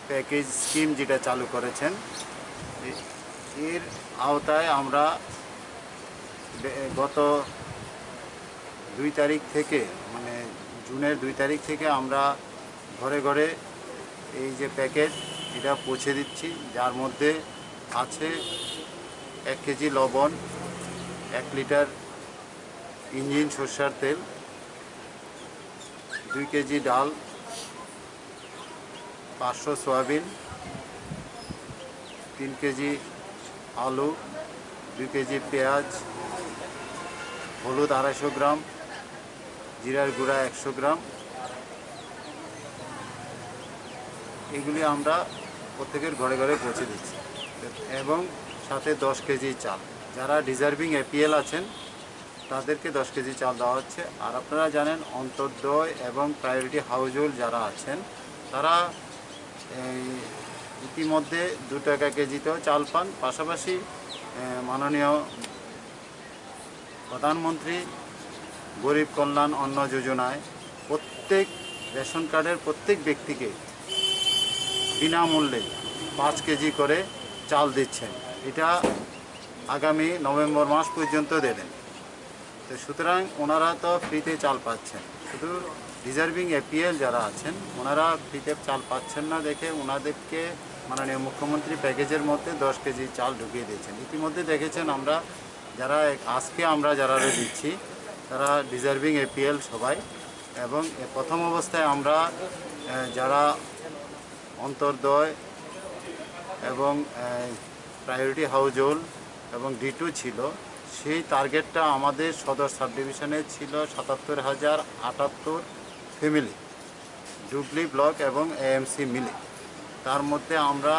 package scheme যেটা চালু করেছেন এর আওতায় আমরা গত 2 তারিখ থেকে মানে জুনের 2 তারিখ থেকে আমরা ঘরে ঘরে এই যে প্যাকেজ এটা পৌঁছে দিচ্ছি, যার মধ্যে আছে 1 কেজি লবণ, 1 লিটার ইঞ্জিন সরষের তেল, 2 কেজি ডাল, 500 সয়াবিন, 3 কেজি আলু, 2 কেজি পেঁয়াজ, হলুদ 250 গ্রাম, জিরার গুঁড়া 100 গ্রাম। এগুলি আমরা প্রত্যেকের ঘরে ঘরে পৌঁছে দিচ্ছি এবং সাথে 10 কেজি চাল। যারা ডিজার্ভিং এপিএল আছেন তাদেরকে 10 কেজি চাল দেওয়া হচ্ছে। আর আপনারা জানেন অন্তর্দয় এবং প্রায়োরিটি হাউজহোল্ড যারা আছেন তারা ইতিমধ্যে 2 টাকা কেজিতেও চাল পান। পাশাপাশি মাননীয় প্রধানমন্ত্রী গরিব কল্যাণ অন্ন যোজনায় প্রত্যেক রেশন কার্ডের প্রত্যেক ব্যক্তিকে বিনামূল্যে 5 কেজি করে চাল দিচ্ছেন। এটা আগামী নভেম্বর মাস পর্যন্ত দেবেন। তো সুতরাং ওনারা তো ফ্রিতে চাল পাচ্ছেন, শুধু ডিজার্ভিং এপিএল যারা আছেন ওনারা ফ্রিতে চাল পাচ্ছেন না দেখে ওনাদেরকে মাননীয় মুখ্যমন্ত্রী প্যাকেজের মধ্যে 10 কেজি চাল ঢুকিয়ে দিয়েছেন। ইতিমধ্যে দেখেছেন আমরা যারা আজকে আমরা যারা দিচ্ছি তারা ডিজার্ভিং এপিএল সবাই, এবং প্রথম অবস্থায় আমরা যারা অন্তর্দয় এবং প্রায়োরিটি হাউজহোল্ড এবং D2 ছিল সেই টার্গেটটা আমাদের সদর সাব ডিভিশনে ছিল 77,078 ফ্যামিলি, ডুবলি ব্লক এবং এএমসি মিলে। তার মধ্যে আমরা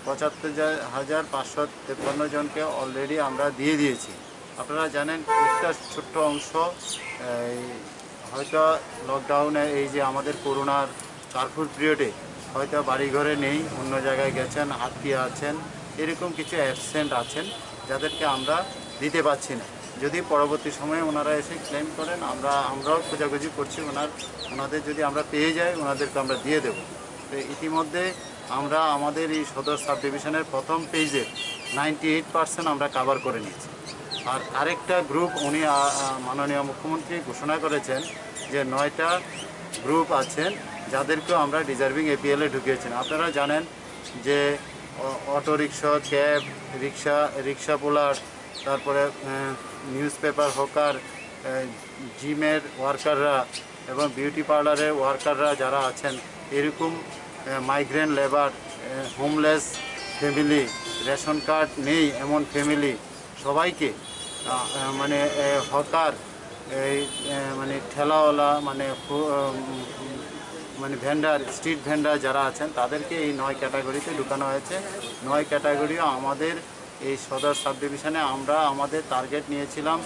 75,553 জনকে অলরেডি আমরা দিয়ে দিয়েছি। আপনারা জানেন একটা ছোট্ট অংশ হয়তো লকডাউনে এই যে আমাদের করোনার কারফিউ পিরিয়ডে হয়তো বাড়িঘরে নেই, অন্য জায়গায় গেছেন, আত্মীয় আছেন, এরকম কিছু অ্যাবসেন্ট আছেন যাদেরকে আমরা দিতে পারছি না। যদি পরবর্তী সময়ে ওনারা এসে ক্লেম করেন আমরাও খোঁজাখুঁজি করছি, ওনাদের যদি আমরা পেয়ে যাই ওনাদেরকে আমরা দিয়ে দেব। তো ইতিমধ্যে আমরা আমাদের এই সদর সাব ডিভিশনের প্রথম পেজে 98% আমরা কভার করে নিয়েছি। আর আরেকটা গ্রুপ উনি মাননীয় মুখ্যমন্ত্রী ঘোষণা করেছেন যে 9টা গ্রুপ আছেন যাদেরকেও আমরা ডিজার্ভিং এপিএলে ঢুকিয়েছেন। আপনারা জানেন যে অটো রিক্সা, ক্যাব, রিক্সা পোলার, তারপরে নিউজ পেপার হকার, জিমের ওয়ার্কাররা এবং বিউটি পার্লারের ওয়ার্কাররা যারা আছেন, এরকম migrant labour, homeless family, ration card নেই এমন ফ্যামিলি, সবাইকে মানে হকার, মানে ঠেলাওয়ালা, মানে ভেন্ডার, স্ট্রিট ভেন্ডার যারা আছেন তাদেরকে এই 9 ক্যাটাগরিতে ঢুকানো হয়েছে। 9 ক্যাটাগরিও আমাদের এই সদর সাব ডিভিশনে আমরা আমাদের টার্গেট নিয়েছিলাম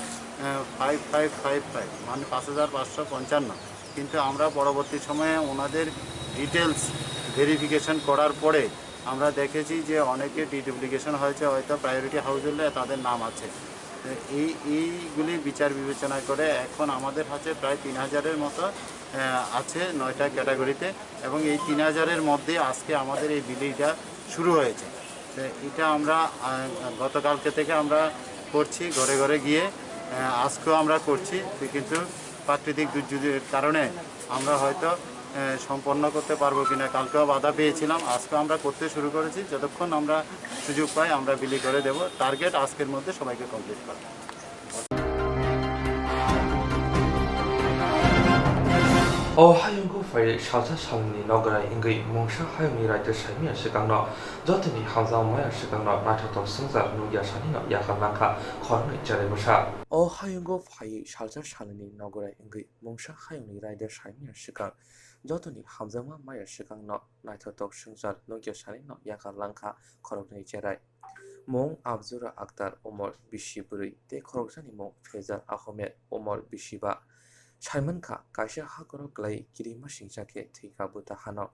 5555, মানে 5555, কিন্তু আমরা পরবর্তী সময়ে ওনাদের ডিটেলস ভেরিফিকেশন করার পরে আমরা দেখেছি যে অনেকে ডিডুপ্লিকেশন হয়েছে, হয়তো প্রায়োরিটি হাউজহোল্ডে তাদের নাম আছে। এইগুলি বিচার বিবেচনা করে এখন আমাদের হাতে প্রায় 3000-এর মতো আছে 9টা ক্যাটাগরিতে, এবং এই 3000-এর মধ্যে আজকে আমাদের এই বিলিটা শুরু হয়েছে। এটা আমরা গতকালকে থেকে আমরা করছি ঘরে ঘরে গিয়ে, আজকেও আমরা করছি, কিন্তু প্রাকৃতিক দুর্যোগের কারণে আমরা হয়তো সম্পন্ন করতে পারবো কিনা। কালকেও বাধা পেয়েছিলাম, আজকেও আমরা করতে শুরু করেছি। যতক্ষণ আমরা সুযোগ পাই আমরা বিলি করে দেব। টার্গেট আজকের মধ্যে সবাইকে কমপ্লিট করা। 하영고 파이 샤자 샤니 너그라 인기 몽샤 하영이 라이트 샤미야 시강너 저트니 항상 마야 시강너 나타도 승자 누야 샤니너 야간랑카 거는 자레보샤 하영고 파이 샤자 샤니 너그라 인기 몽샤 하영이 라이트 샤미야 시강 저트니 항상 마야 시강너 나타도 승자 누야 샤니너 야간랑카 거는 자레 몽 아브주라 악달 오멀 비시브르이 테 খরগসানি 몽 페자 아호메 오멀 비시바 সাইমনখা কাইসা হাগর গ্লাই কিরিমা সিংসাকে থিকা বুতা হানো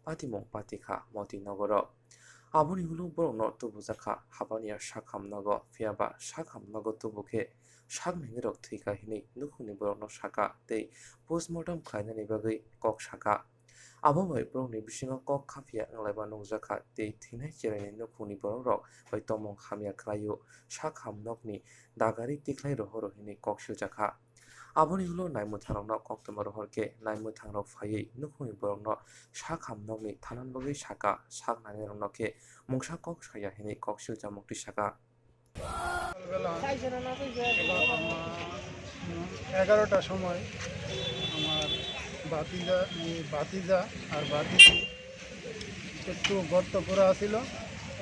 পাতিমং পাতিখা মতিনগর আবনি হুলু বরং নর্ত বুজাখা হাবানিয়া শাখাম নগ ফিয়াবা শাখাম নগ তুবুকে শাক মেঙ্গেরক থিকা হিনি নুখুনি বরং শাখা তে পোস্টমর্টম খাইনানি বাগৈ কক শাখা আবহাওয়ায় বরংনি বিশিঙাव কক খাফিয়া নালাইবা নংজাখা তে থিনাই চেরাইনি নুখুনি বরং রক বাই তমং খামিয়া খ্লাইও শাখাম নগনি দাগারি তিখলাই রহর হিনি কক সিলজাখা আবনি হলো নাইমু থানাव কক্তমার হরকে নাইমু থানাव ফাইयै নুখুনি বরংন শাখাম নগনি থানান বগৈ শাখা শাক নাইরংনকে মংসা কক সায়া হিনি কক সিলজা মুক্তি শাখা 11টার সময় আমার বাতিজা আর বাতিজি একটু গর্ত করা ছিল,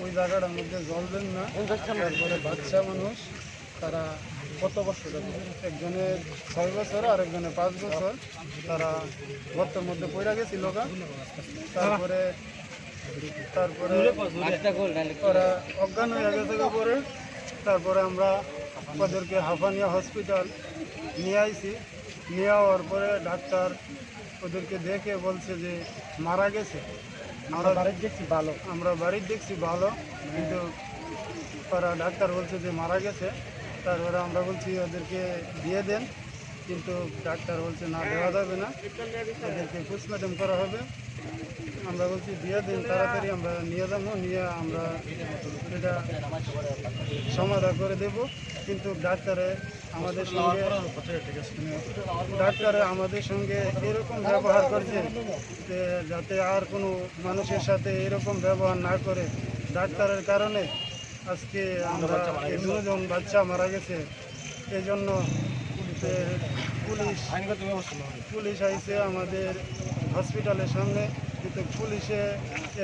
ওই জায়গাটার মধ্যে জল দেন না। তারপরে বাচ্চা মানুষ তারা কত বছর, একজনের 6 বছর আর একজনের 5 বছর, তারা গর্তের মধ্যে পড়ে গেছিল। তারপরে ওরা অজ্ঞান হয়ে গেছে পরে। তারপরে আমরা ওদেরকে হাফানিয়া হসপিটাল নিয়ে আইছি। নিয়ে যাওয়ার পরে ডাক্তার ওদেরকে দেখে বলছে যে মারা গেছে। আমরা বাড়ির দেখছি ভালো, কিন্তু ওরা ডাক্তার বলছে যে মারা গেছে। তারপরে আমরা বলছি ওদেরকে দিয়ে দেন, কিন্তু ডাক্তার বলছে না, দেওয়া যাবে না, ওদেরকে পোস্টমর্টম করা হবে। আমরা বলছি দিয়ে দিন তাড়াতাড়ি, আমরা নিয়ে যাবো, নিয়ে আমরা এটা সমাধান করে দেব। কিন্তু ডাক্তারে আমাদের সঙ্গে এরকম ব্যবহার করছে যে যাতে আর কোনো মানুষের সাথে এরকম ব্যবহার না করে। ডাক্তারের কারণে আজকে আমরা 2জন বাচ্চা মারা গেছে। এই জন্য পুলিশ আইছে আমাদের হসপিটালের সামনে, কিন্তু পুলিশে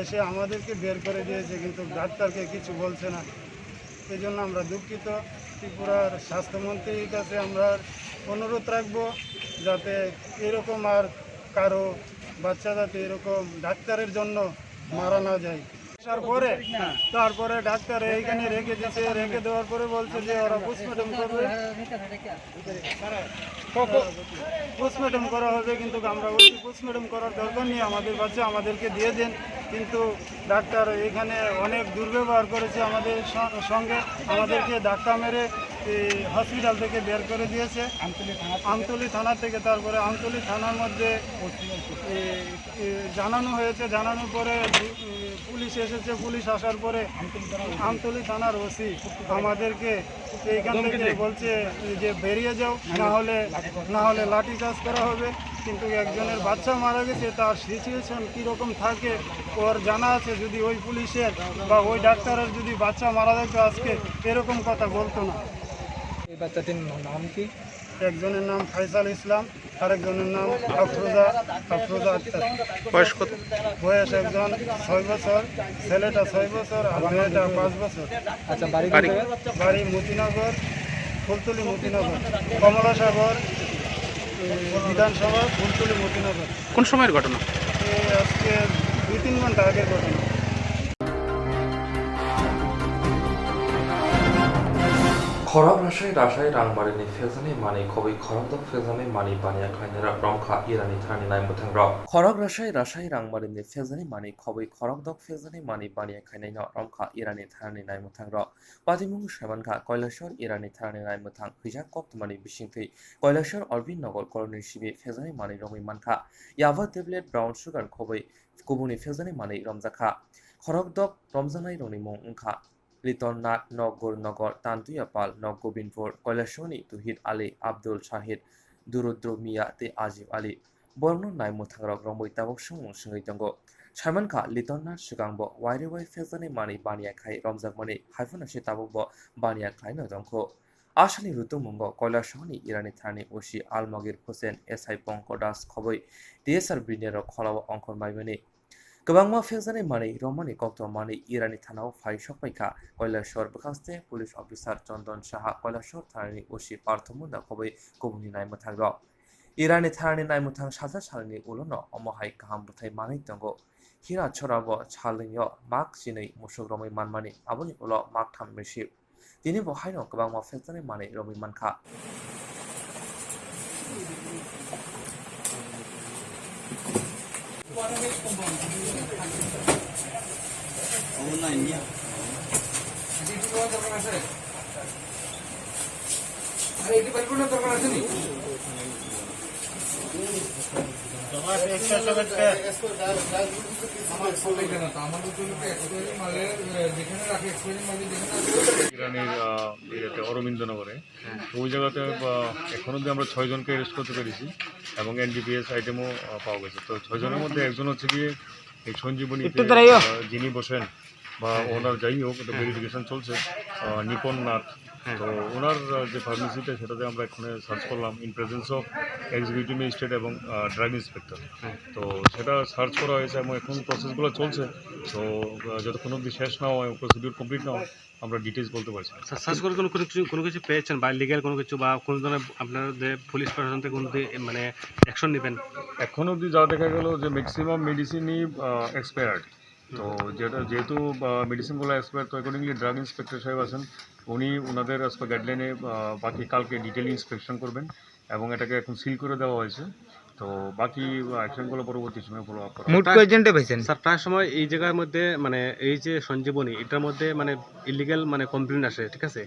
এসে আমাদেরকে বের করে দিয়েছে, কিন্তু ডাক্তারকে কিছু বলছে না। এই জন্য আমরা দুঃখিত। ত্রিপুরার স্বাস্থ্যমন্ত্রীর কাছে আমরা অনুরোধ রাখবো যাতে এরকম আর কারো বাচ্চা যাতে এরকম ডাক্তারের জন্য মারা না যায়। তারপরে ডাক্তার এইখানে রেখে দিয়েছে, রেখে দেওয়ার পরে বলছে যে ওরা পোস্টমর্টম করবে, পোস্টমর্টম করা হবে। কিন্তু আমরা বলছি পোস্টমর্টম করার দরকার নেই, আমাদের বাচ্চা আমাদেরকে দিয়ে দেন। কিন্তু ডাক্তার এখানে অনেক দুর্ব্যবহার করেছে আমাদের সঙ্গে, আমাদেরকে ধাক্কা মেরে হসপিটাল থেকে বের করে দিয়েছে আমতলী থানা থেকে। তারপরে আমতলী থানার মধ্যে জানানো হয়েছে, জানানোর পরে পুলিশ এসেছে। পুলিশ আসার পরে আমতলী থানার ওসি আমাদেরকে এইখান থেকে বলছে যে বেরিয়ে যাও, না হলে লাঠিচার্জ করা হবে। কিন্তু একজনের বাচ্চা মারা গেছে, তার সিচুয়েশন কীরকম থাকে ওর জানা আছে। যদি ওই পুলিশের বা ওই ডাক্তারের যদি বাচ্চা মারা যেত আজকে এরকম কথা বলতো না। এই বাচ্চাটির নাম কি? একজনের নাম ফাইসাল ইসলাম, আরেকজনের নাম আফরোজা আক্তার। বয়স কত? বয়স একজন 6 বছর, ছেলেটা 6 বছর আর মেয়েটা 5 বছর। আচ্ছা, বাড়ি মতিনগর, ফুলতলি মতিনগর, কমলাসাগর বিধানসভা, ফুলতলি মতিনগর। কোন সময়ের ঘটনা? আজকে 2-3 ঘন্টা আগের ঘটনা। খরাব রাজশাহী রাংমারিনি ফেজানি মানি খবি খরগদক ফেজানি মানি বানিয়া খাইনারা রংখা ইরানি থানি নাইমুথাং র খরগ রাজশাহী রাংমারিনি ফেজানি মানি খবি খরগদক ফেজানি মানি বানিয়া খাইনাইন রংখা ইরানি থানি নাইমুথাং র পাতিমুং সাইমানখা কৈলাসর ইরানি থানি নাইমুথাং হিজা কক্তমানি বিশিংথৈ কৈলাসর অরবিন্দ নগর করণী শিবি ফেজানি মানি রঙি মানখা ইয়াবা ট্যাবলেট ব্রাউন সুগার খবি কুবুনি ফেজানি মানি রমজাখা খরগদক রমজানাই রনি মুং উংখা লিতননাথ নগর তান্তুয়াপাল গোবিন্দপুর কৈলাসনি তুহিদ আলী আব্দুল শাহিদ দুরুদ্র মিয়া তে আজিব Ali borno nai muthangrok romoi tabok sung sungai tongo Simon Kha Litonna Shigangbo Wairiwai Fezani Mani Bania Khai Romzak Mani Haifanashi Tabokbo Bania Khai no Dongko Ashani Rutumungo Koila Shoni Irani Thani Ushi Almagir Hussein SI Pongko Das Khoboi DSR Binero Kholawa Onkon Maimani Kabangma Fezani Mani Romani Kokto Mani Irani Thanao Phai Shokpaika Koila Shor Bakaste Police Officer Chondon Shaha Koila Shor Thani Ushi Parthomunda Khoboi Kubuni Nai Muthangro Irani Thani Nai Muthang Shaza Shalani Ulono Omohai Kaham Buthai Mani Tongo Hira Chorabo Chalinyo Mark Sinai Musuk Romi Manmani Abuni Ulo Mark Tham Reship Dini Bohaino Kabangma Fezani Mani Romi Manka ইরানির অরবিন্দনগরে ওই জায়গাতে এখন অব্দি আমরা 6 জনকে arrest করতে পেরেছি এবং NDPS আইটেমও পাওয়া গেছে তো 6 জনের মধ্যে একজন হচ্ছে গিয়ে এই সঞ্জীবনীতে যিনি বসেন বা ওনার যাই হোক ভেরিফিকেশন চলছে নিপন নাথ তো ওনার যে ফার্মেসিটা সেটাতে আমরা এখানে সার্চ করলাম in presence of executive magistrate এবং ড্রাগ ইন্সপেক্টর তো সেটা সার্চ করা হয়েছে এবং এখন প্রসেসগুলো চলছে তো যতক্ষণ অবধি শেষ না হয় প্রসিডিউর কমপ্লিট না হয় আমরা ডিটেলস বলতে পারছি সার্চ করে কোনো কিছু পেয়েছেন বা লিগ্যাল কোনো কিছু বা কোনো ধরনের আপনাদের পুলিশ প্রশাসন থেকে কোনো মানে অ্যাকশন নেবেন এখন অবধি যা দেখা গেল যে ম্যাক্সিমাম মেডিসিনই এক্সপায়ার্ড তো যেহেতু মেডিসিনগুলো এক্সপায়ার তো অ্যাকর্ডিংলি ড্রাগ ইন্সপেক্টর সাহেব আছেন উনি ওনাদের অ্যাজ পার গাইডলাইনে বাকি কালকে ডিটেল ইন্সপেকশন করবেন এবং এটাকে এখন সিল করে দেওয়া হয়েছে তো বাকি অ্যাকশনগুলো পরবর্তী সময় ফলো আপ করা মোট কয়জনটা পেয়েছেন স্যার প্রায় সময় এই জায়গার মধ্যে মানে এই যে সঞ্জীবনী এটার মধ্যে মানে ইলিগাল মানে কমপ্লেন আসে ঠিক আছে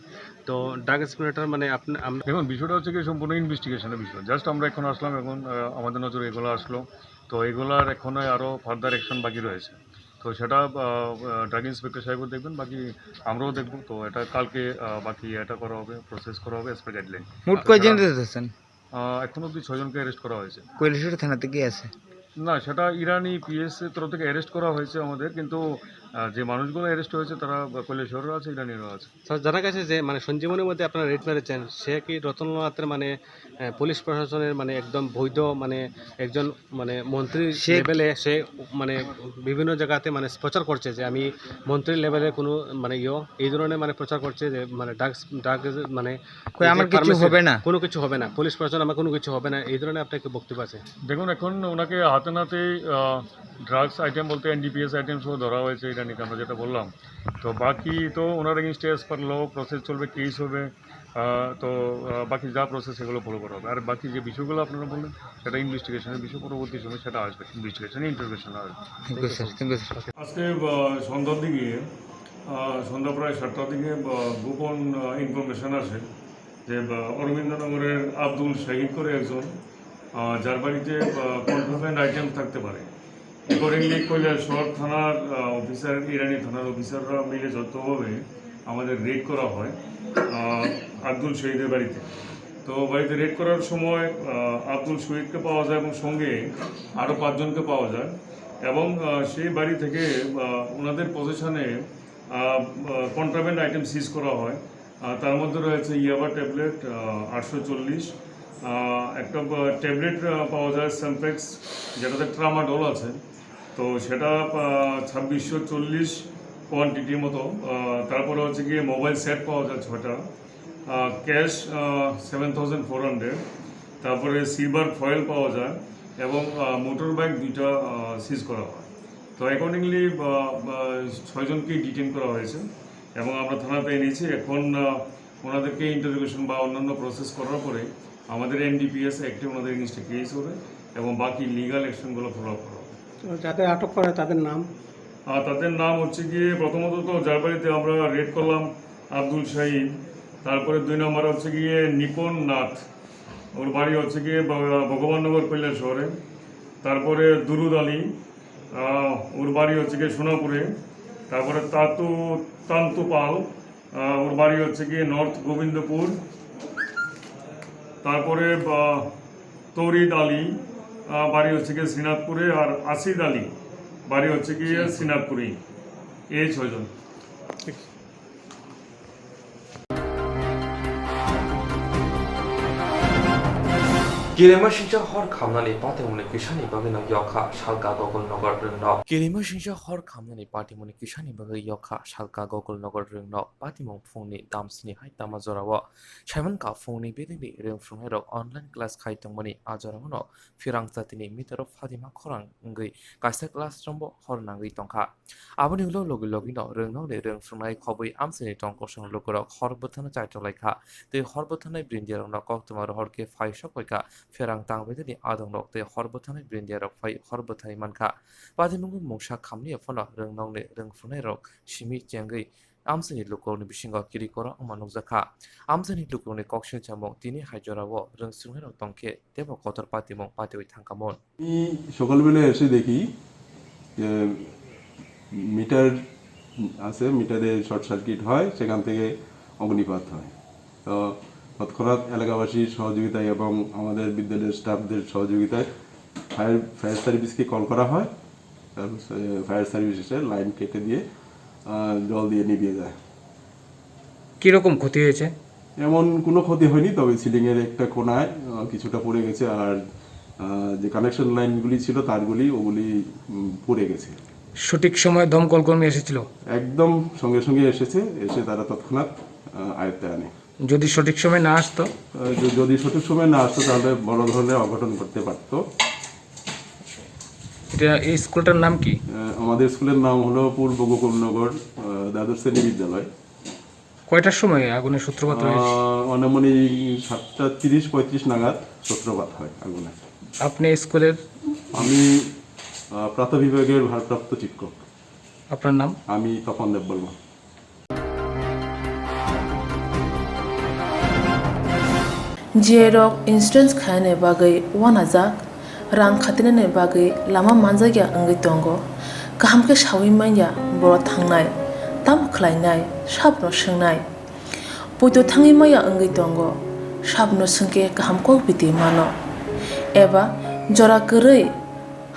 তো ড্রাগ ইন্সপেক্টর মানে আপনি দেখুন বিষয়টা হচ্ছে কি সম্পূর্ণ ইনভেস্টিগেশনের বিষয় জাস্ট আমরা এখন আসলাম এখন আমাদের নজরে এগুলো আসলো তো এগুলার এখনো আরও ফার্দার অ্যাকশন বাকি রয়েছে তো সেটা ড্রাগ ইন্সপেক্টর সাহেবও দেখবেন বাকি আমরাও দেখব তো এটা কালকে বাকি এটা করা হবে প্রসেস করা হবে অ্যাজ পার গাইডলাইন মোট কয়জন ধরেছেন এখন অবধি 6 জনকে অ্যারেস্ট করা হয়েছে কৈলাসহর থানাতে কি আছে না সেটা ইরানি পিএস এর তরফ থেকে অ্যারেস্ট করা হয়েছে আমাদের কিন্তু যে মানুষগুলো অ্যারেস্ট হয়েছে তারা কৈলাসহরেরও আছে ইরানিরও আছে স্যার জানা গেছে যে মানে সঞ্জীবনীর মধ্যে আপনারা রেড মেরেছেন সে কি রতনলালের মানে পুলিশ প্রশাসনের মানে একদম বৈধ মানে একজন মানে মন্ত্রী লেভেলে সে মানে বিভিন্ন জায়গাতে মানে প্রচার করছে যে আমি মন্ত্রী লেভেলে কোনো মানে এই ধরনের মানে প্রচার করছে যে মানে ড্রাগ মানে আমার কিছু হবে না কোনো কিছু হবে না পুলিশ প্রশাসন আমার কোনো কিছু হবে না এই ধরনের আপনাকে বক্তব্য আছে দেখুন এখন ওনাকে হাতে নাতে ড্রাগস আইটেম বলতে এনডিপিএস আইটেম সহ ধরা হয়েছে ইরানিকে আমরা যেটা বললাম তো বাকি তো ওনার এগেনস্টে অ্যাজ পার ল প্রসেস চলবে কেস হবে তো বাকি যা প্রসেস সেগুলো ফলো করা হবে আর বাকি যে বিষয়গুলো আপনারা বললেন সেটা ইনভেস্টিগেশনের বিষয় পরবর্তী সময় সেটা আসবে ইনভেস্টিগেশন ইন্টারভেশন আসবে আজকে সন্ধ্যার দিকে সন্ধ্যা প্রায় 7টার দিকে গোপন ইনফরমেশন আসে যে অরবিন্দনগরের আব্দুল শাহিদ করে একজন যার বাড়িতে কন্ট্রাব্যান্ড আইটেম থাকতে পারে অ্যাকর্ডিংলি কৈলাসহর থানার অফিসার ইরানি থানার অফিসাররা মিলে যতভাবে আমাদের রেড করা হয় আব্দুল শহীদের বাড়িতে তো বাড়িতে রেড করার সময় আব্দুল শহীদকে পাওয়া যায় এবং সঙ্গে আরও 5 জনকে পাওয়া যায় এবং সেই বাড়ি থেকে ওনাদের পজিশনে কন্ট্রাব্যান্ড আইটেম সিজ করা হয় তার মধ্যে রয়েছে ইয়াবা ট্যাবলেট 840 একটা ট্যাবলেট পাওয়া যায় স্যামপ্লেক্স যেটাতে ট্রামাডল আছে তো সেটা 2640 কোয়ান্টিটির মতো তারপরে হচ্ছে গিয়ে মোবাইল সেট পাওয়া যায় 6টা ক্যাশ 7400 তারপরে সিলভার ফয়েল পাওয়া যায় এবং মোটর বাইক 2টা সিজ করা হয় তো অ্যাকর্ডিংলি 6 জনকেই ডিটেন করা হয়েছে এবং আমরা থানাতে এনেছি এখন ওনাদেরকে ইন্টারোগেশন বা অন্যান্য প্রসেস করার পরে আমাদের এনডিপিএস অ্যাক্টে ওনাদের এগেইনস্টে কেস হবে এবং বাকি লিগাল অ্যাকশনগুলো ফলো আপ করা হবে যাদের আটক করে তাদের নাম হচ্ছে গিয়ে প্রথমত তো যার বাড়িতে আমরা রেড করলাম আব্দুল শাহিদ তারপরে 2 নম্বরে হচ্ছে গিয়ে নিপন নাথ ওর বাড়ি হচ্ছে গিয়ে ভগবাননগর কৈলাসহরে তারপরে দুরুদ আলী ওর বাড়ি হচ্ছে গিয়ে সোনাপুরে তারপরে তান্তু পাল ওর বাড়ি হচ্ছে গিয়ে নর্থ গোবিন্দপুর তারপরে তৌরিদ আলী বাড়ি হচ্ছে গিয়ে শ্রীনাথপুরে, আর আসিদ আলী বাড়ি হচ্ছে গিয়ে শ্রীনাথপুরেই। এই 6 জন। 게레마 신자 헐 감나니 파티문의 기샤니 바기나 역하 살가 거글 너걸 릉너 게레마 신자 헐 감나니 파티문의 기샤니 바기 역하 살가 거글 너걸 릉너 파티몽 퐁니 담스니 하이타마 조라와 샤이먼카 퐁니 베디니 릉프롱헤로 온라인 클래스 카이통머니 아조라모노 피랑자티니 미터로 파디마 코랑 응의 가이사 클래스 정보 헐낭의 똥카 아버니 흘러 로글로기너 릉너네 릉프롱나이 커브이 암스니 똥코성 로그로 헐버터나 짜이토라이카 데 헐버터나이 브린디아롱나 꺽투마로 헐게 파이쇼코이카 फेरां तांबेदनि आदंनक ते हरबथानै ब्रिन्दियारक फाइ हरबथाइ मानखा बादिमुंगु मोंसा खामनि फनो रोंनावने रोंफुनाय रक सिमि चेंगै आमसनि लुकौनि बिसिंगा किरिकरा अमानुजाखा आमसनि लुकौनि कक्सिन चामं तिनि हाइजराव रोंसुंनाय रक तंके देब कतर पातिमं पातिवै थांकामोन সকালবেলা এসে দেখি যে মিটার আছে, মিটারে শর্ট সার্কিট হয়, সেখান থেকে অগ্নিপাত হয়। তো তৎক্ষণাৎ এলাকাবাসীর সহযোগিতায় এবং আমাদের বিদ্যালয়ের স্টাফদের সহযোগিতায় ফায়ার সার্ভিসকে কল করা হয়। তারপর ফায়ার সার্ভিস এসে লাইন কেটে দিয়ে জল দিয়ে নিভিয়ে যায়। কীরকম ক্ষতি হয়েছে? এমন কোনো ক্ষতি হয়নি, তবে সিলিংয়ের একটা কোণায় কিছুটা পড়ে গেছে, আর যে কানেকশন লাইনগুলি ছিল তারগুলি ওগুলি পড়ে গেছে। সঠিক সময়ে দমকল কর্মী এসেছিল? একদম সঙ্গে সঙ্গে এসে তারা তৎক্ষণাৎ আয়ত্তে আনে। যদি সঠিক সময় না আসতো তাহলে বড় ধরনের অঘটন করতে পারতো। এই স্কুলটার নাম কি? আমাদের স্কুলের নাম হলো পূর্ব গোকুলনগর দ্বাদশ শ্রেণী বিদ্যালয়। কয়টার সময় আগুনের সূত্রপাত হয়েছে? অনামনিক 7:30-35 নাগাদ সূত্রপাত হয় আগুনের। আপনি স্কুলের? আমি প্রাথমিক ভারপ্রাপ্ত শিক্ষক। আপনার নাম? আমি তপন দেববর্মা। जेरक इंसुरेंस खाने बागै वानाजाक रां खातिने बागै लामा मानजागिया अंगै दंगो गाहाम के सावि माइया बर थांनाय ताम खलायनाय साबनो सोंनाय बयदो थाङै माइया अंगै दंगो साबनो सोंके गाहाम को बिदि मानो एबा जरा गरै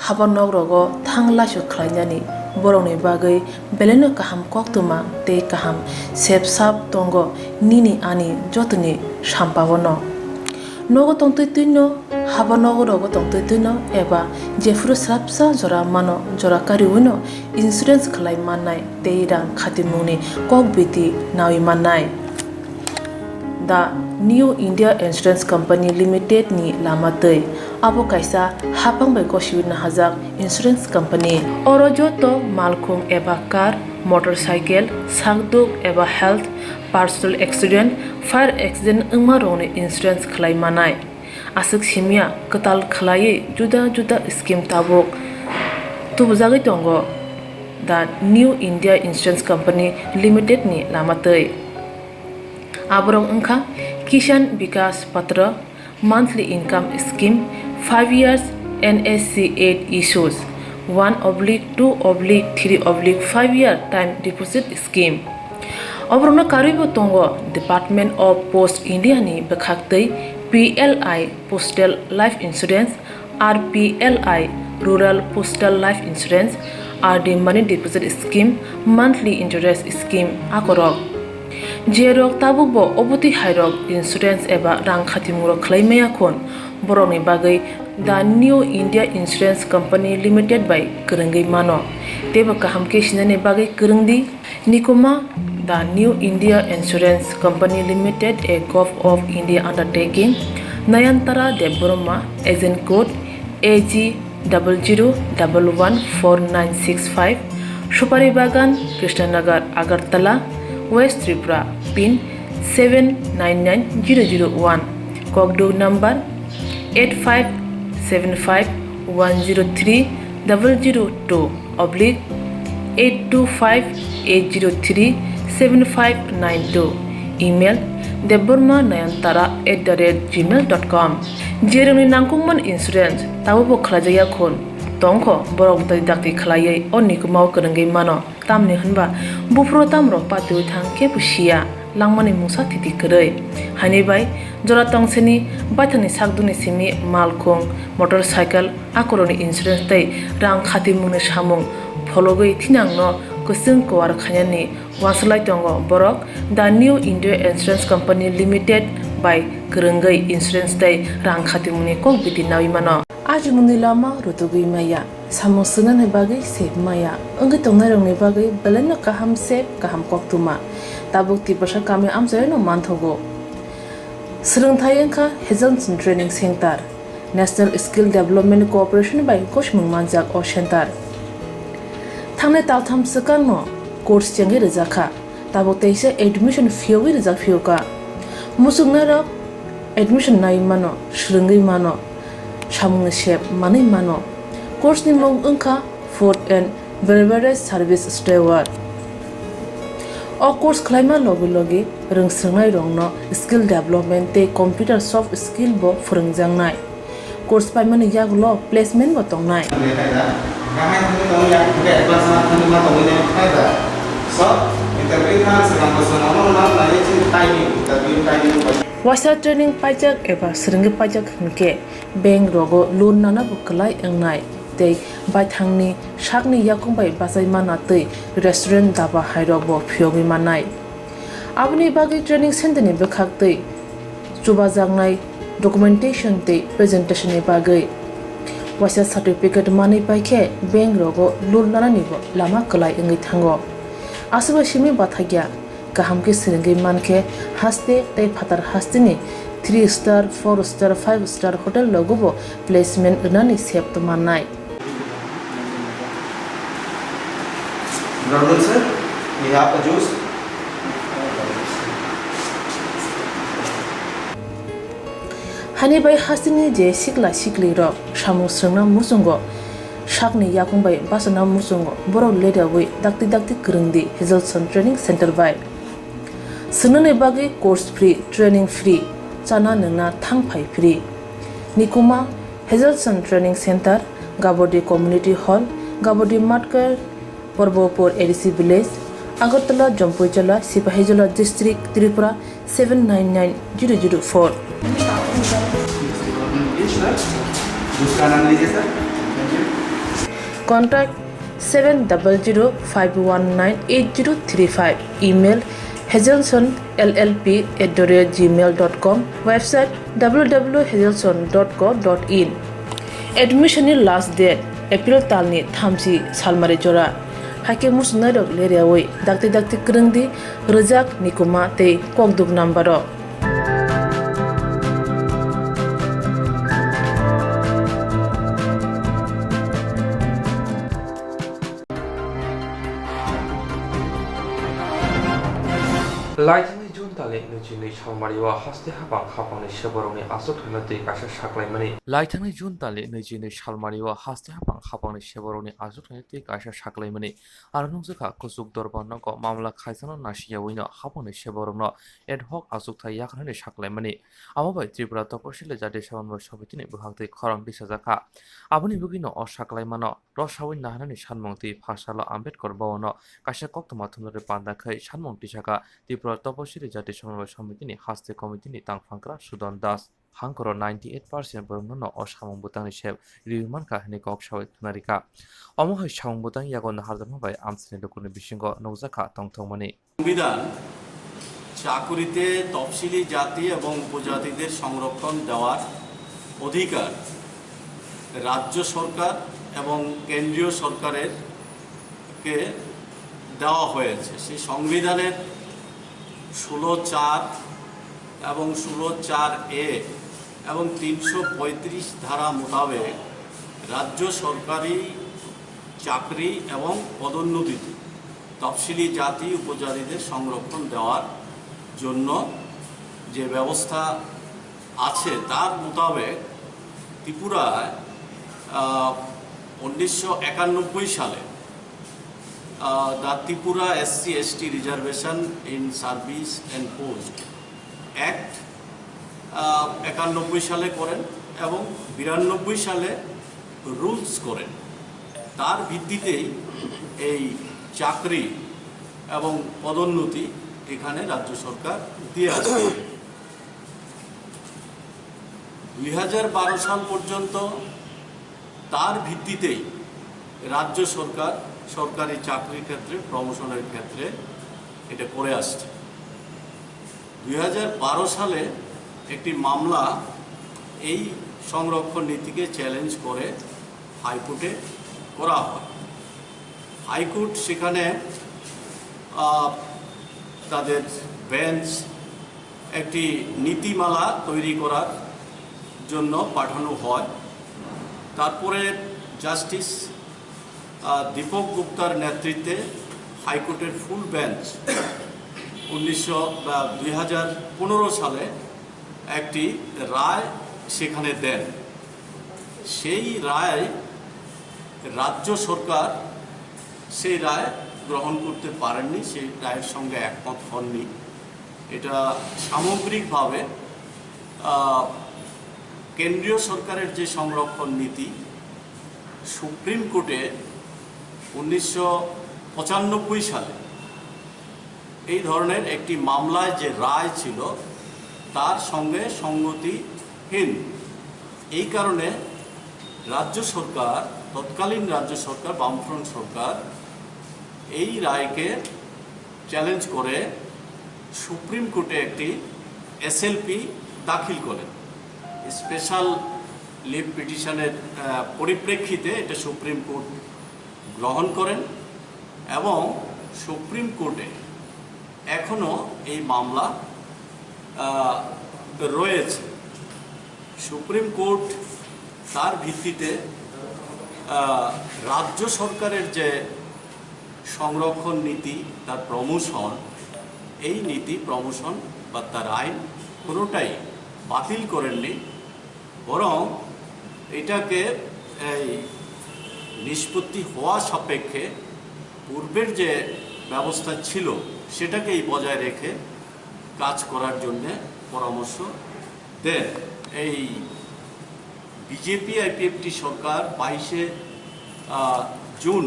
हाबा नगरगो थांलासो खलायनानि बरंनि बागै बेलेनो गाहाम कक्तुमा ते गाहाम सेब साब दंगो निनि आनि जतनि साम्पावनो नगो तंतै तुइनो हाबा नगरगो तंतै तुइनो एबा जेफुरु स्राबसा जरा मानो जरा कारिउनो इंसुरेंस खलाय माननाय ते रां खातिमुनि कक बिति नावि माननाय दा new India insurance company limited नि लामातै आबो कायसा हापांबाय गसिबिनो हाजाक इंसुरेंस कंपनी अरो जतो मालखुं एबा कार मोटरसाइकेल सागदुक एबा health personal accident fire accident अंगमा रोने इंसुरेंस खलाय मानाय आसक सिमिया कताल खलायै जुदा जुदा स्कीम ताबक तुबजागै दंगो दा new India insurance company limited नि लामातै आबरं अंखा किसान विकास पत्र monthly income scheme 5 years NSC 8 issues 1/2/3/5 year time deposit scheme Obrona karibo tongo Department of Post India ni bekhaktei PLI Postal Life Insurance RPLI Rural Postal Life Insurance RD Money Deposit Scheme Monthly Interest Scheme akorok Jerok tabubo oboti hairok insurance eba rang khatimuro khlaimaya khon boroni bagai the New India Insurance Company Limited by Kerenggai mano teba kaham ke sinane bagai kerengdi nikoma the New India Insurance Company Limited a Gov of India undertaking Nayantara Debborma agent code AG 00114965 Shupari Bagan Krishnanagar Agartala West Tripura pin 799001 Kogdo number 8575102825-825-803-7592 email debborma9antara@gmail.com jeroni nangkungman insurance tabo bo khlajaya khon tongkho borok dai dakti khlaiye onni kumau kerengei mano tamni hanba bufro tamro patui thang ke pusia langmani musa titi krei hani bai jora tongseni baithani sakduni simi malkhong motorcycle akoroni insurance tei rang khati mungni samung phologoi thinangno kusung kwar khanyani waslai tongo borok the new India Insurance Company Limited by Kurungai Insurance tei rang khati mungni kok biti nawi mano aji mungni lama rutugui maya samung sunan hai bagai sep maya engi tongnai rongni bagai beleno kaham sep kaham koktuma tabuk tibasa kami amjai no manthogo Srungthai engkha Hazelson Training Center National Skill Development Corporation by Koshmung Manjak O Center Thangnai taltham sakangno course changi rijaka tabuk teise admission fee rijak fioka musungnarok admission nai mano srungai mano samung sep mani mano course ni mong engkha food and beverage service steward o course khlaima logi rungsrungnai rongno skill development te computer soft skill bo phurungjangnai course paimani yaglo placement bo tongnai Wasa training pajak eba srungi pajak hingke bank rogo loan nana bo klai engnai tei baithangni sakni yakungbai basai mana tei restaurant daba hairok bo phiogi manai aboni bagi training center ni bekhak tei chubajangnai documentation tei presentation ni bagai wasa certificate mani paikhe bank rogo loan nana ni bo lama klai engai thango asuba simi bathagya kahamke srungi manke haste tei phatar hastini 3 star 4 star 5 star hotel logo placement nani sep to manai Brother sir, we have a juice. Hani bai hasini je sikla sikli ro samu srungna musungo sakni yakungbai basana musungo borok leda wi dakti krungdi Hazelson Training Center by Sunane bagi course free training free chana nungna thangphai free Nikuma Hazelson Training Center Gabodi Community Hall Gabodi Matkar Porbopur ADC Village Agartala Jampuijala Sipahijala District Tripura 799004 Contact 7005198035 Email hazelsonllp@gmail.com Website www.hazelson.co.in Admission last date April talni thamsi salmari jora hake musnarok leriawai dakti krungdi rejak nikuma tei kokduk nambaro Laithani juntale nujini salmariwa haste habang habangni seborongni asuk thanatui kaisa saklaimani Laithani juntale nujini salmariwa haste habang habangni seborongni asuk thanatui kaisa saklaimani arunungsuka kusuk dorbanoko mamla khaisano nasiyawino habangni seborongno ad hoc asuk thai yakhnani saklaimani amobai Tripura Tapasili Jati Samanbai Sabitini buhaktui khorang disajaka aboni bugino o saklaimano rosawin nahanani sanmungti phasalo Ambedkar Bhawono kaisa koktoma thumnare pandakhai sanmung tisaka Tripura Tapasili Jati Samanbai Samitini haste komitini tangphangkra Sudan Das hangkoro 98% borongno o samung butangni sep riumanka hini kok sawai thunarika omohai samung butang yagon hardanbai amsini dokuni bisingo nokjaka tongthongmani সংবিধান চাকুরিতে তফসিলি জাতি এবং উপজাতিদের সংরক্ষণ দেওয়ার অধিকার রাজ্য সরকার এবং কেন্দ্রীয় সরকারের কে দেওয়া হয়েছে সেই সংবিধানের 16(4) এবং 16(4)(a) এবং 335 ধারা মোতাবেক রাজ্য সরকারি চাকরি এবং পদোন্নতিতে তফসিলি জাতি উপজাতিদের সংরক্ষণ দেওয়ার জন্য যে ব্যবস্থা আছে তার মোতাবেক ত্রিপুরায় 1991 সালে the Tripura SC/ST reservation in service and post act 91 সালে করেন এবং 92 সালে রুলস করেন তার ভিত্তিতেই এই চাকরি এবং পদোন্নতি এখানে রাজ্য সরকার দিয়ে আসছে। 2012 সাল পর্যন্ত তার ভিত্তিতেই রাজ্য সরকার সরকারি চাকরির ক্ষেত্রে প্রমোশনের ক্ষেত্রে এটা করে আসছে। 2012 সালে একটি মামলা এই সংরক্ষণ নীতিকে চ্যালেঞ্জ করে হাইকোর্টে করা হয়। হাইকোর্ট সেখানে তাদের বেঞ্চ একটি নীতিমালা তৈরি করার জন্য পাঠানো হয়। তারপরে জাস্টিস দীপক গুপ্তার নেতৃত্বে হাইকোর্টের ফুল বেঞ্চ 2015 সালে একটি রায় সেখানে দেন। সেই রায় রাজ্য সরকার সেই রায় গ্রহণ করতে পারেননি, সেই রায়ের সঙ্গে একমত হননি। এটা সামগ্রিকভাবে কেন্দ্রীয় সরকারের যে সংরক্ষণ নীতি সুপ্রিম কোর্টে 1995 সালে এই ধরনের একটি মামলায় যে রায় ছিল তার সঙ্গে সঙ্গতিহীন। এই কারণে রাজ্য সরকার, তৎকালীন রাজ্য সরকার, বামফ্রন্ট সরকার এই রায়কে চ্যালেঞ্জ করে সুপ্রিম কোর্টে একটি এসএলপি দাখিল করেন। স্পেশাল লিভ পিটিশনের পরিপ্রেক্ষিতে এটা সুপ্রিম কোর্ট গ্রহণ করেন এবং সুপ্রিম কোর্টে এখনও এই মামলা রয়েছে। সুপ্রিম কোর্ট তার ভিত্তিতে রাজ্য সরকারের যে সংরক্ষণ নীতি, তার প্রমোশন, এই নীতি প্রমোশন বা তার আইন কোনোটাই বাতিল করেননি, বরং এটাকে এই নিষ্পত্তি হওয়া সাপেক্ষে পূর্বের যে ব্যবস্থা ছিল সেটাকেই বজায় রেখে কাজ করার জন্যে পরামর্শ দেন। এই বিজেপি আইপিএফটি সরকার 22 জুন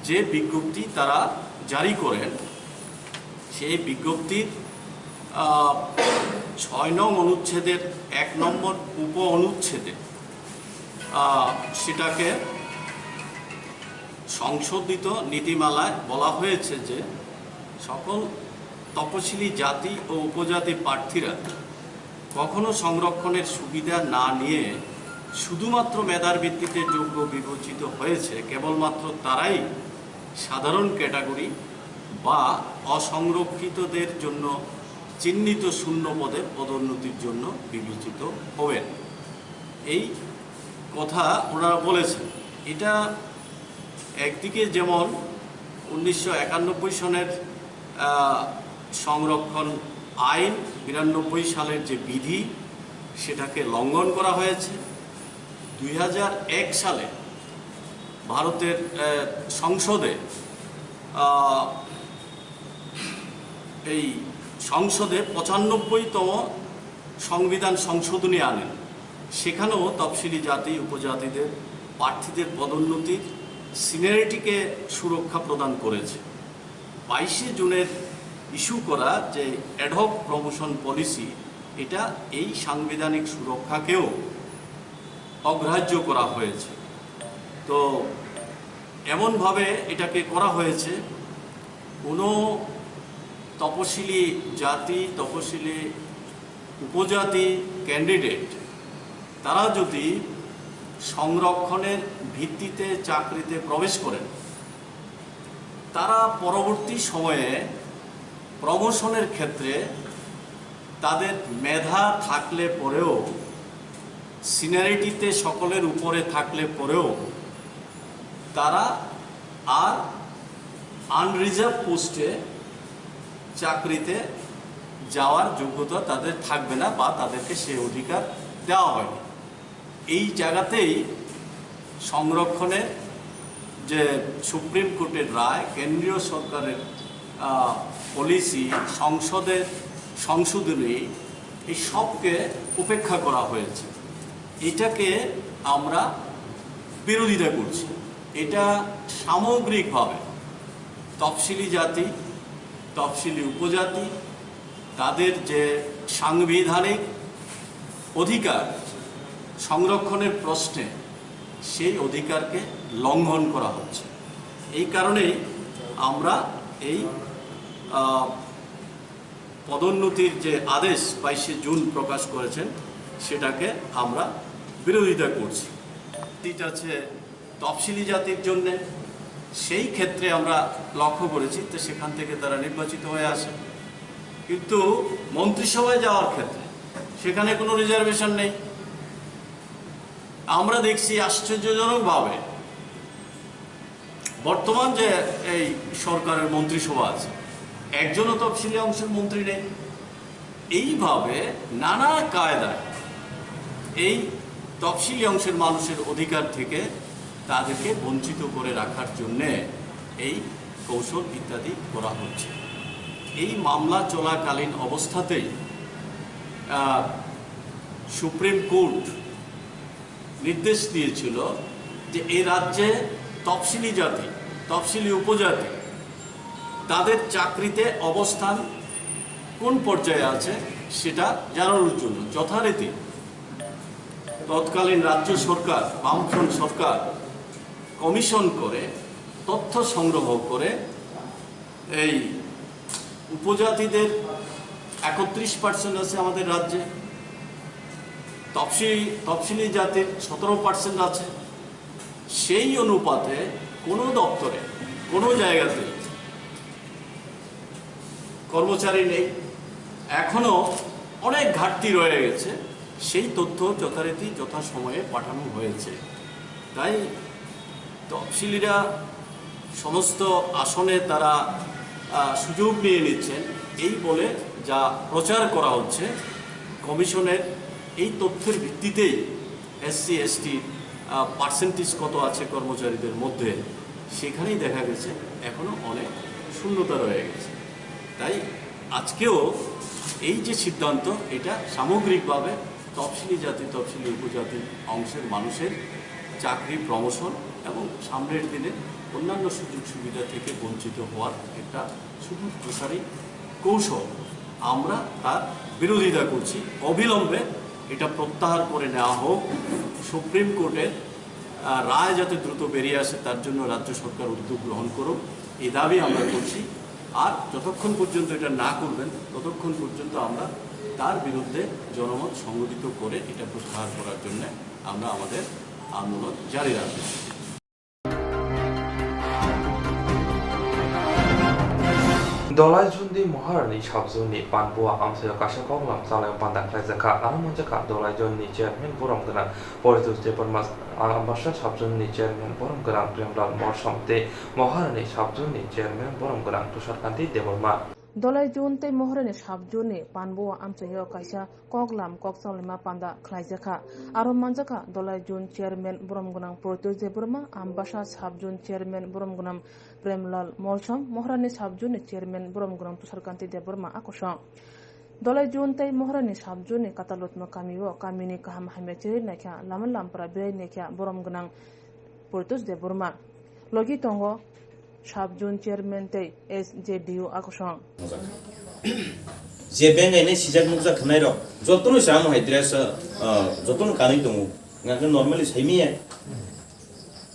যে বিজ্ঞপ্তি তারা জারি করেন, সেই বিজ্ঞপ্তির 6 নং অনুচ্ছেদের 1 নম্বর উপ অনুচ্ছেদে সেটাকে সংশোধিত নীতিমালায় বলা হয়েছে যে সকল তপশিলি জাতি ও উপজাতি প্রার্থীরা কখনো সংরক্ষণের সুবিধা না নিয়ে শুধুমাত্র মেধার ভিত্তিতে যোগ্য বিবেচিত হয়েছে, কেবলমাত্র তারাই সাধারণ ক্যাটাগরি বা অসংরক্ষিতদের জন্য চিহ্নিত শূন্য পদের পদোন্নতির জন্য বিবেচিত হবেন। এই কথা ওনারা বলেছেন। এটা একদিকে যেমন 1991 সনের সংরক্ষণ আইন, 92 সালের যে বিধি সেটাকে লঙ্ঘন করা হয়েছে। 2001 সালে ভারতের সংসদে এই সংসদে 95তম সংবিধান সংশোধনী আনেন। সেখানেও তফসিলি জাতি উপজাতিদের প্রার্থীদের পদোন্নতির সিনিয়রিটিকে সুরক্ষা প্রদান করেছে। 22 জুনের ইস্যু করা যে অ্যাডহক প্রমোশন পলিসি, এটা এই সাংবিধানিক সুরক্ষাকেও অগ্রাহ্য করা হয়েছে। তো এমনভাবে এটাকে করা হয়েছে, কোনো তপশিলি জাতি, তপশিলি উপজাতি ক্যান্ডিডেট তারা যদি সংরক্ষণের ভিত্তিতে চাকরিতে প্রবেশ করেন, তারা পরবর্তী সময়ে প্রমোশনের ক্ষেত্রে তাদের মেধা থাকলে পরেও, সিনিয়রিটিতে সকলের উপরে থাকলে পরেও তারা আর আনরিজার্ভ পোস্টে চাকরিতে যাওয়ার যোগ্যতা তাদের থাকবে না বা তাদেরকে সে অধিকার দেওয়া হয়নি। এই জায়গাতেই সংরক্ষণের যে সুপ্রিম কোর্টের রায়, কেন্দ্রীয় সরকারের পলিসি, সংসদের সংশোধনী, এই সবকে উপেক্ষা করা হয়েছে। এটাকে আমরা বিরোধিতা করছি। এটা সামগ্রিকভাবে তফসিলি জাতি, তফসিলি উপজাতি তাদের যে সাংবিধানিক অধিকার সংরক্ষণের প্রশ্নে সেই অধিকারকে লঙ্ঘন করা হচ্ছে। এই কারণেই আমরা এই পদোন্নতির যে আদেশ 22শে জুন প্রকাশ করেছেন সেটাকে আমরা বিরোধিতা করছি। এটা আছে তফসিলি জাতির জন্যে, সেই ক্ষেত্রে আমরা লক্ষ্য করেছি তো সেখান থেকে তারা নির্বাচিত হয়ে আসে, কিন্তু মন্ত্রিসভায় যাওয়ার ক্ষেত্রে সেখানে কোনো রিজার্ভেশন নেই। আমরা দেখছি আশ্চর্যজনকভাবে বর্তমান যে এই সরকারের মন্ত্রিসভা আছে একজনও তফসিলি অংশের মন্ত্রী নেই। এইভাবে নানা কায়দায় এই তফসিলি অংশের মানুষের অধিকার থেকে তাদেরকে বঞ্চিত করে রাখার জন্যে এই কৌশল ইত্যাদি করা হচ্ছে। এই মামলা চলাকালীন অবস্থাতেই সুপ্রিম কোর্ট নির্দেশ দিয়েছিল যে এই রাজ্যে তফসিলি জাতি, তফসিলি উপজাতি তাদের চাকরিতে অবস্থান কোন পর্যায়ে আছে সেটা জানানোর জন্য যথারীতি তৎকালীন রাজ্য সরকার, বামফ্রন্ট সরকার কমিশন করে তথ্য সংগ্রহ করে এই উপজাতিদের 31% আছে আমাদের রাজ্যে, তফসিলি জাতির 17% আছে। সেই অনুপাতে কোনো দপ্তরে কোনো জায়গাতে কর্মচারী নেই, এখনো অনেক ঘাটতি রয়ে গেছে। সেই তথ্য যথারীতি যথাসময়ে পাঠানো হয়েছে। তাই তফসিলিরা সমস্ত আসনে তারা সুযোগ নিয়ে নিচ্ছেন এই বলে যা প্রচার করা হচ্ছে, কমিশনের এই তথ্যের ভিত্তিতেই SC ST পার্সেন্টেজ কত আছে কর্মচারীদের মধ্যে সেখানেই দেখা গেছে এখনো অনেক শূন্যতা রয়ে গেছে। তাই আজকেও এই যে সিদ্ধান্ত এটা সামগ্রিকভাবে তফসিলি জাতি, তফসিলি উপজাতি অংশের মানুষের চাকরি, প্রমোশন এবং সামনের দিনে অন্যান্য সুযোগ সুবিধা থেকে বঞ্চিত হওয়ার একটা সুদূর প্রসারী কৌশল। আমরা তার বিরোধিতা করছি। অবিলম্বে এটা প্রত্যাহার করে নেওয়া হোক। সুপ্রিম কোর্টের রায় যাতে দ্রুত বেরিয়ে আসে তার জন্য রাজ্য সরকার উদ্যোগ গ্রহণ করুক, এই দাবি আমরা করছি। আর যতক্ষণ পর্যন্ত এটা না করবেন ততক্ষণ পর্যন্ত আমরা তার বিরুদ্ধে জনমত সংগঠিত করে এটা প্রত্যাহার করার জন্য আমরা আমাদের আন্দোলন জারি রাখব। দলাইজুন্দি মহারানী সাবজুনি পানপুয়া আমসায় কাশা কংলাম সালাম পান্ডা খাইজাকা আনামঞ্জাকা দলাইজুন্নি চেয়ারম্যান বরম গোনাं পরিতোষ দেববর্মা আমবাসা সাবজুনি চেয়ারম্যান বরম গোনাं প্রেমলাল মরসমতে মহারানী সাবজুনি চেয়ারম্যান বরম গোনাं তুষারকান্তি দেববর্মা দলাইজুন তৈ মহারানী সাবজুনি পানবুয়া আমসায় কাশা কংলাম ককসালিমা পান্ডা খাইজাকা আরো মানজাকা দলাইজুন চেয়ারম্যান বরম গোনাं পরিতোষ দেববর্মা আমবাসা সাবজুন চেয়ারম্যান বরম গোনাं প্রেমলাল মরসম মহারানী সাবজুনি চেয়ারম্যান বরম গোনাं তুষারকান্তি দেববর্মা আকর্ষণ দলাইজুন তৈ মহারানী সাবজুনি কাতালুতমা কামিও কামিনি কাহাম হাইমেচেরি নাইখা লামান লামপ্রা বেরাই নাইখা বরম গোনাं পরিতোষ দেববর্মা লগি তঙ্গ সাবজুন চেয়ারম্যান তৈ SJDU আকর্ষণ যে ব্যাংক এনে সিজাক মুকজা খানাই রক যতনো সাম হাইদ্রাস যতনো কানি দङ গাকে নরমালি সাইমিয়া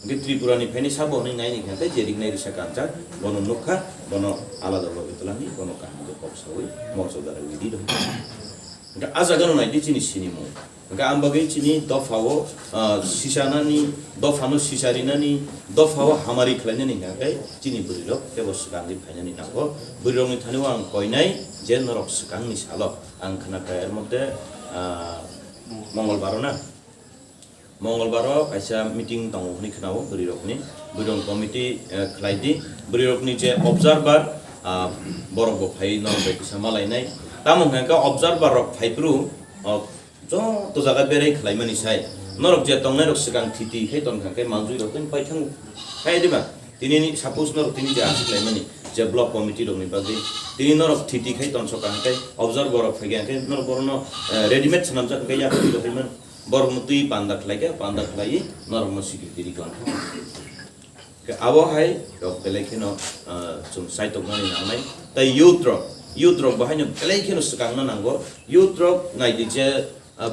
গে ত্রিপুরানি ফাইনি সাবো হनै নাইনি খাতে জেরিক নাই রিসা কাঞ্চা বন নুখা বন আলাদা ভাবে তোলানি বন কাহামে পকসাওই মকসদার উইদি দङ গা আজাগানো নাই দিচিনি সিনিমু গা আমবাগৈ চিনি দফাও সিসানানি দফানো সিসারিনানি দফাও হামারি খলাইনানি গাকে চিনি বুরিরক কেবস গান্ধি ফাইনানি নাগো বুরিরংনি থানিও আং কইনাই যে নরক সুকাংনি সালো আং খানাকা এর মধ্যে मंगलबार कायसा मीटिंग दङ हनि खोनाव बुरिरकनि बुरिरक कमिटि खलाइदि बुरिरकनि जे अबजार्भार बरक फाइ नर बायदिसा मालायनाय तामंगा अबजार्भार रक फाइब्रु ज तो जागा बेराय खलाइमानि साय नरक जे तंनाय रक सिगां थिति हे तनखाके मांजुइ रकनि पाइथां फाइदिबा तिनि सपोज नरक तिनि जे आसिलाइमानि जे ब्लक कमिटि दंनि बागै तिनि नरक थिति खै तनसकांके अबजार्भार रक फाइगाके नर बरनो रेडिमेड सनामजा गैया बरमुतुई पान्दा खलाइके पान्दा खलाई नरम security रिकन abo hai rok belai kheno chung saitok nani nangnai tai youth rok bahaino belai kheno sakangna nango youth rok ngai di je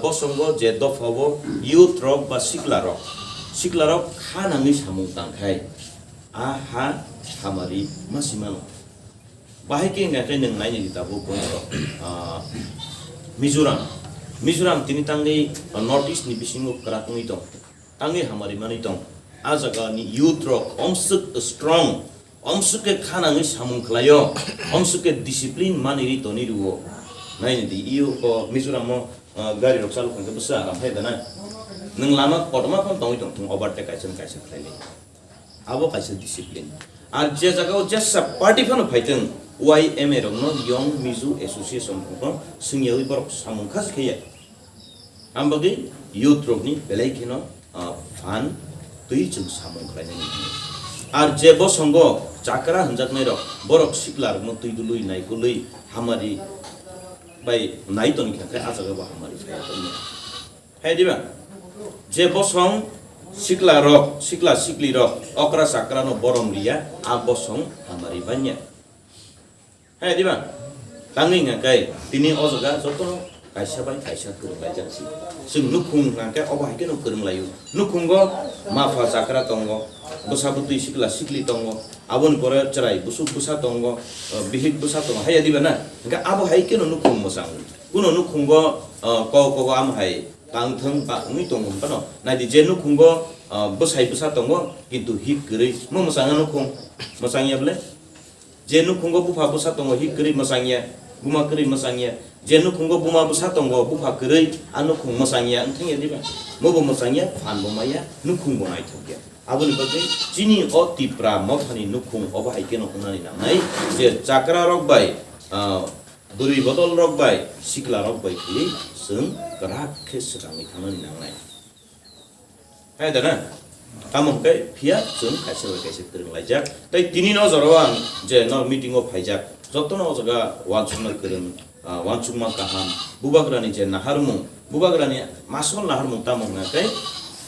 bosongo je dofabo youth rok ba sikla rok khanangi samung tangkhai a ha hamari masimano bahai ke ngai nang nai ni tabu ko Mizoram tini tangi North East ni bisingo karatungi tong tangi hamari mani tong ajaga ni youth rok omsuk strong omsuk ke khanangi samung khlayo omsuk ke discipline maniri toni ruo nai ni iu ko Mizoram mo gari rok salu kan busa am hai dana nang lama potma pon tong tung overtake kaisen khlaile abo kaisen discipline ar je jaga o jessa party phano phaiteng YMA rok no Young Mizo Association ko singyawi borok samung khas khaya ambagi youth rok ni belai khino fan tui chung samung khlaine ar je bo songo chakra hanjak nai rok borok siklar mo tui dului nai ko lui hamari bai nai ton kha ajaga ba hamari phaya toni hai diba je bo song sikla sikli rok okra sakra no borom ria a bo song hamari banya hai diba tangi ngakai tini ojaga joto kaisa bai kaisa kurunglai jansi sing nukhung ngakai obai ke no kurunglayu nukhungo mafa sakra tongo bosabuti sikla sikli tongo abon kore cerai busuk busa tongo bihik busa tongo hai diba na nga abo hai ke no nukhung mosang kuno nukhungo ko am hai tangthang ba ngi tongo pano na di je nukhungo busai busa tongo kintu hik gere mo mosang nukhung mosangya bole jenu khungo bufa busa tongo hikri masangya buma kri masangya jenu khungo buma busa tongo bufa kri anu khung masangya anthing diba mobo masangya phan bomaya nu khung bonai thokya aboni bage chini o tipra mothani nu khung oba haikeno unani nangai je chakra rok bai buri botol rok bai sikla rok bai ki sung karak khes rangi thanani nangai hai dana tamong kai phia chung kaise terung laijak tai tini no jorwan je no meeting of haijak jotono jaga wanchungna kereng wanchungma kaham bubagrani je naharmung bubagrani masol naharmung tamong na kai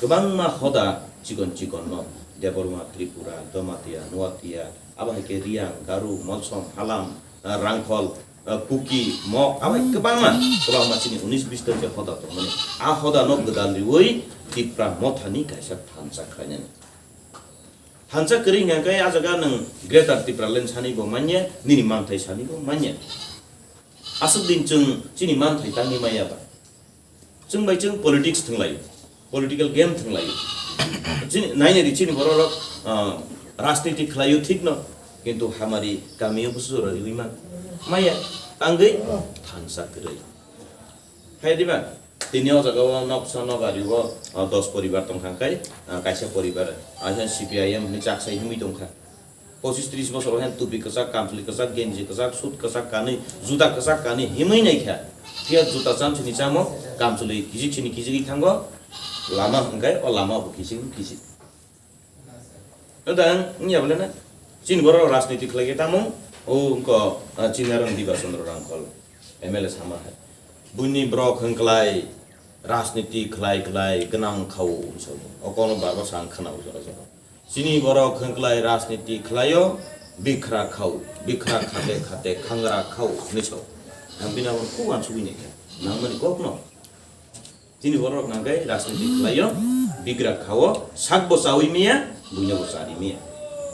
gobangma hoda cikon no deborma tripura domatia nuatia abai ke riang garu molsom halam rangkhol kuki mok abai gobangma sini 19-20 ta je hoda to mane a hoda no gedal riwoi tipra mothani kaisa hansa khanya hansa kering yang kai ajaga nang greater tipra len sani bo manya nini manthai sani bo manya asuk din chung chini manthai tangi maya ba chung bai chung politics thinglai political game thinglai chini nai ne chini borok राजनीति खलायो ठीक न किंतु हमारी कामियो बुसुर Riemann माया तांगै थानसा गरै है दिबा तिनियो जगाव नक्सा नगारिव 10 परिवार तंखांकाय कायसा परिवार आसा सीपीआईएम नि चाकसाय हिमि दंखा 25-30 बसर हेन टुपी कसा कामसुली कसा गेंजी कसा सुट कसा कानै जुता कसा कानै हिमै नै ख्या थिया जुता चामसुनि चामो कामसुली किजिखिनि किजिगि थांगो लामा हंगाय अ लामा बुकिसिं किजि dan nya boleh cin boro राजनीति खलागे तामो ओ उनको चिनारन दिबा चंद्र रांखल एमएलए सामा है बुनि ब्रक हंखलाय राजनीति खलाय गनां खाव सब अकोनो बाबा सांग खनाव जरा चिनी बरो हंखलाय राजनीति खलायो बिखरा खाते खांगरा खाव निछो हम बिना को वानसुबिने नांगमनि कोकनो चिनी बरो नांगाय राजनीति खलायो बिग्रा खाव साग बसावि मिया बुnya bosari mi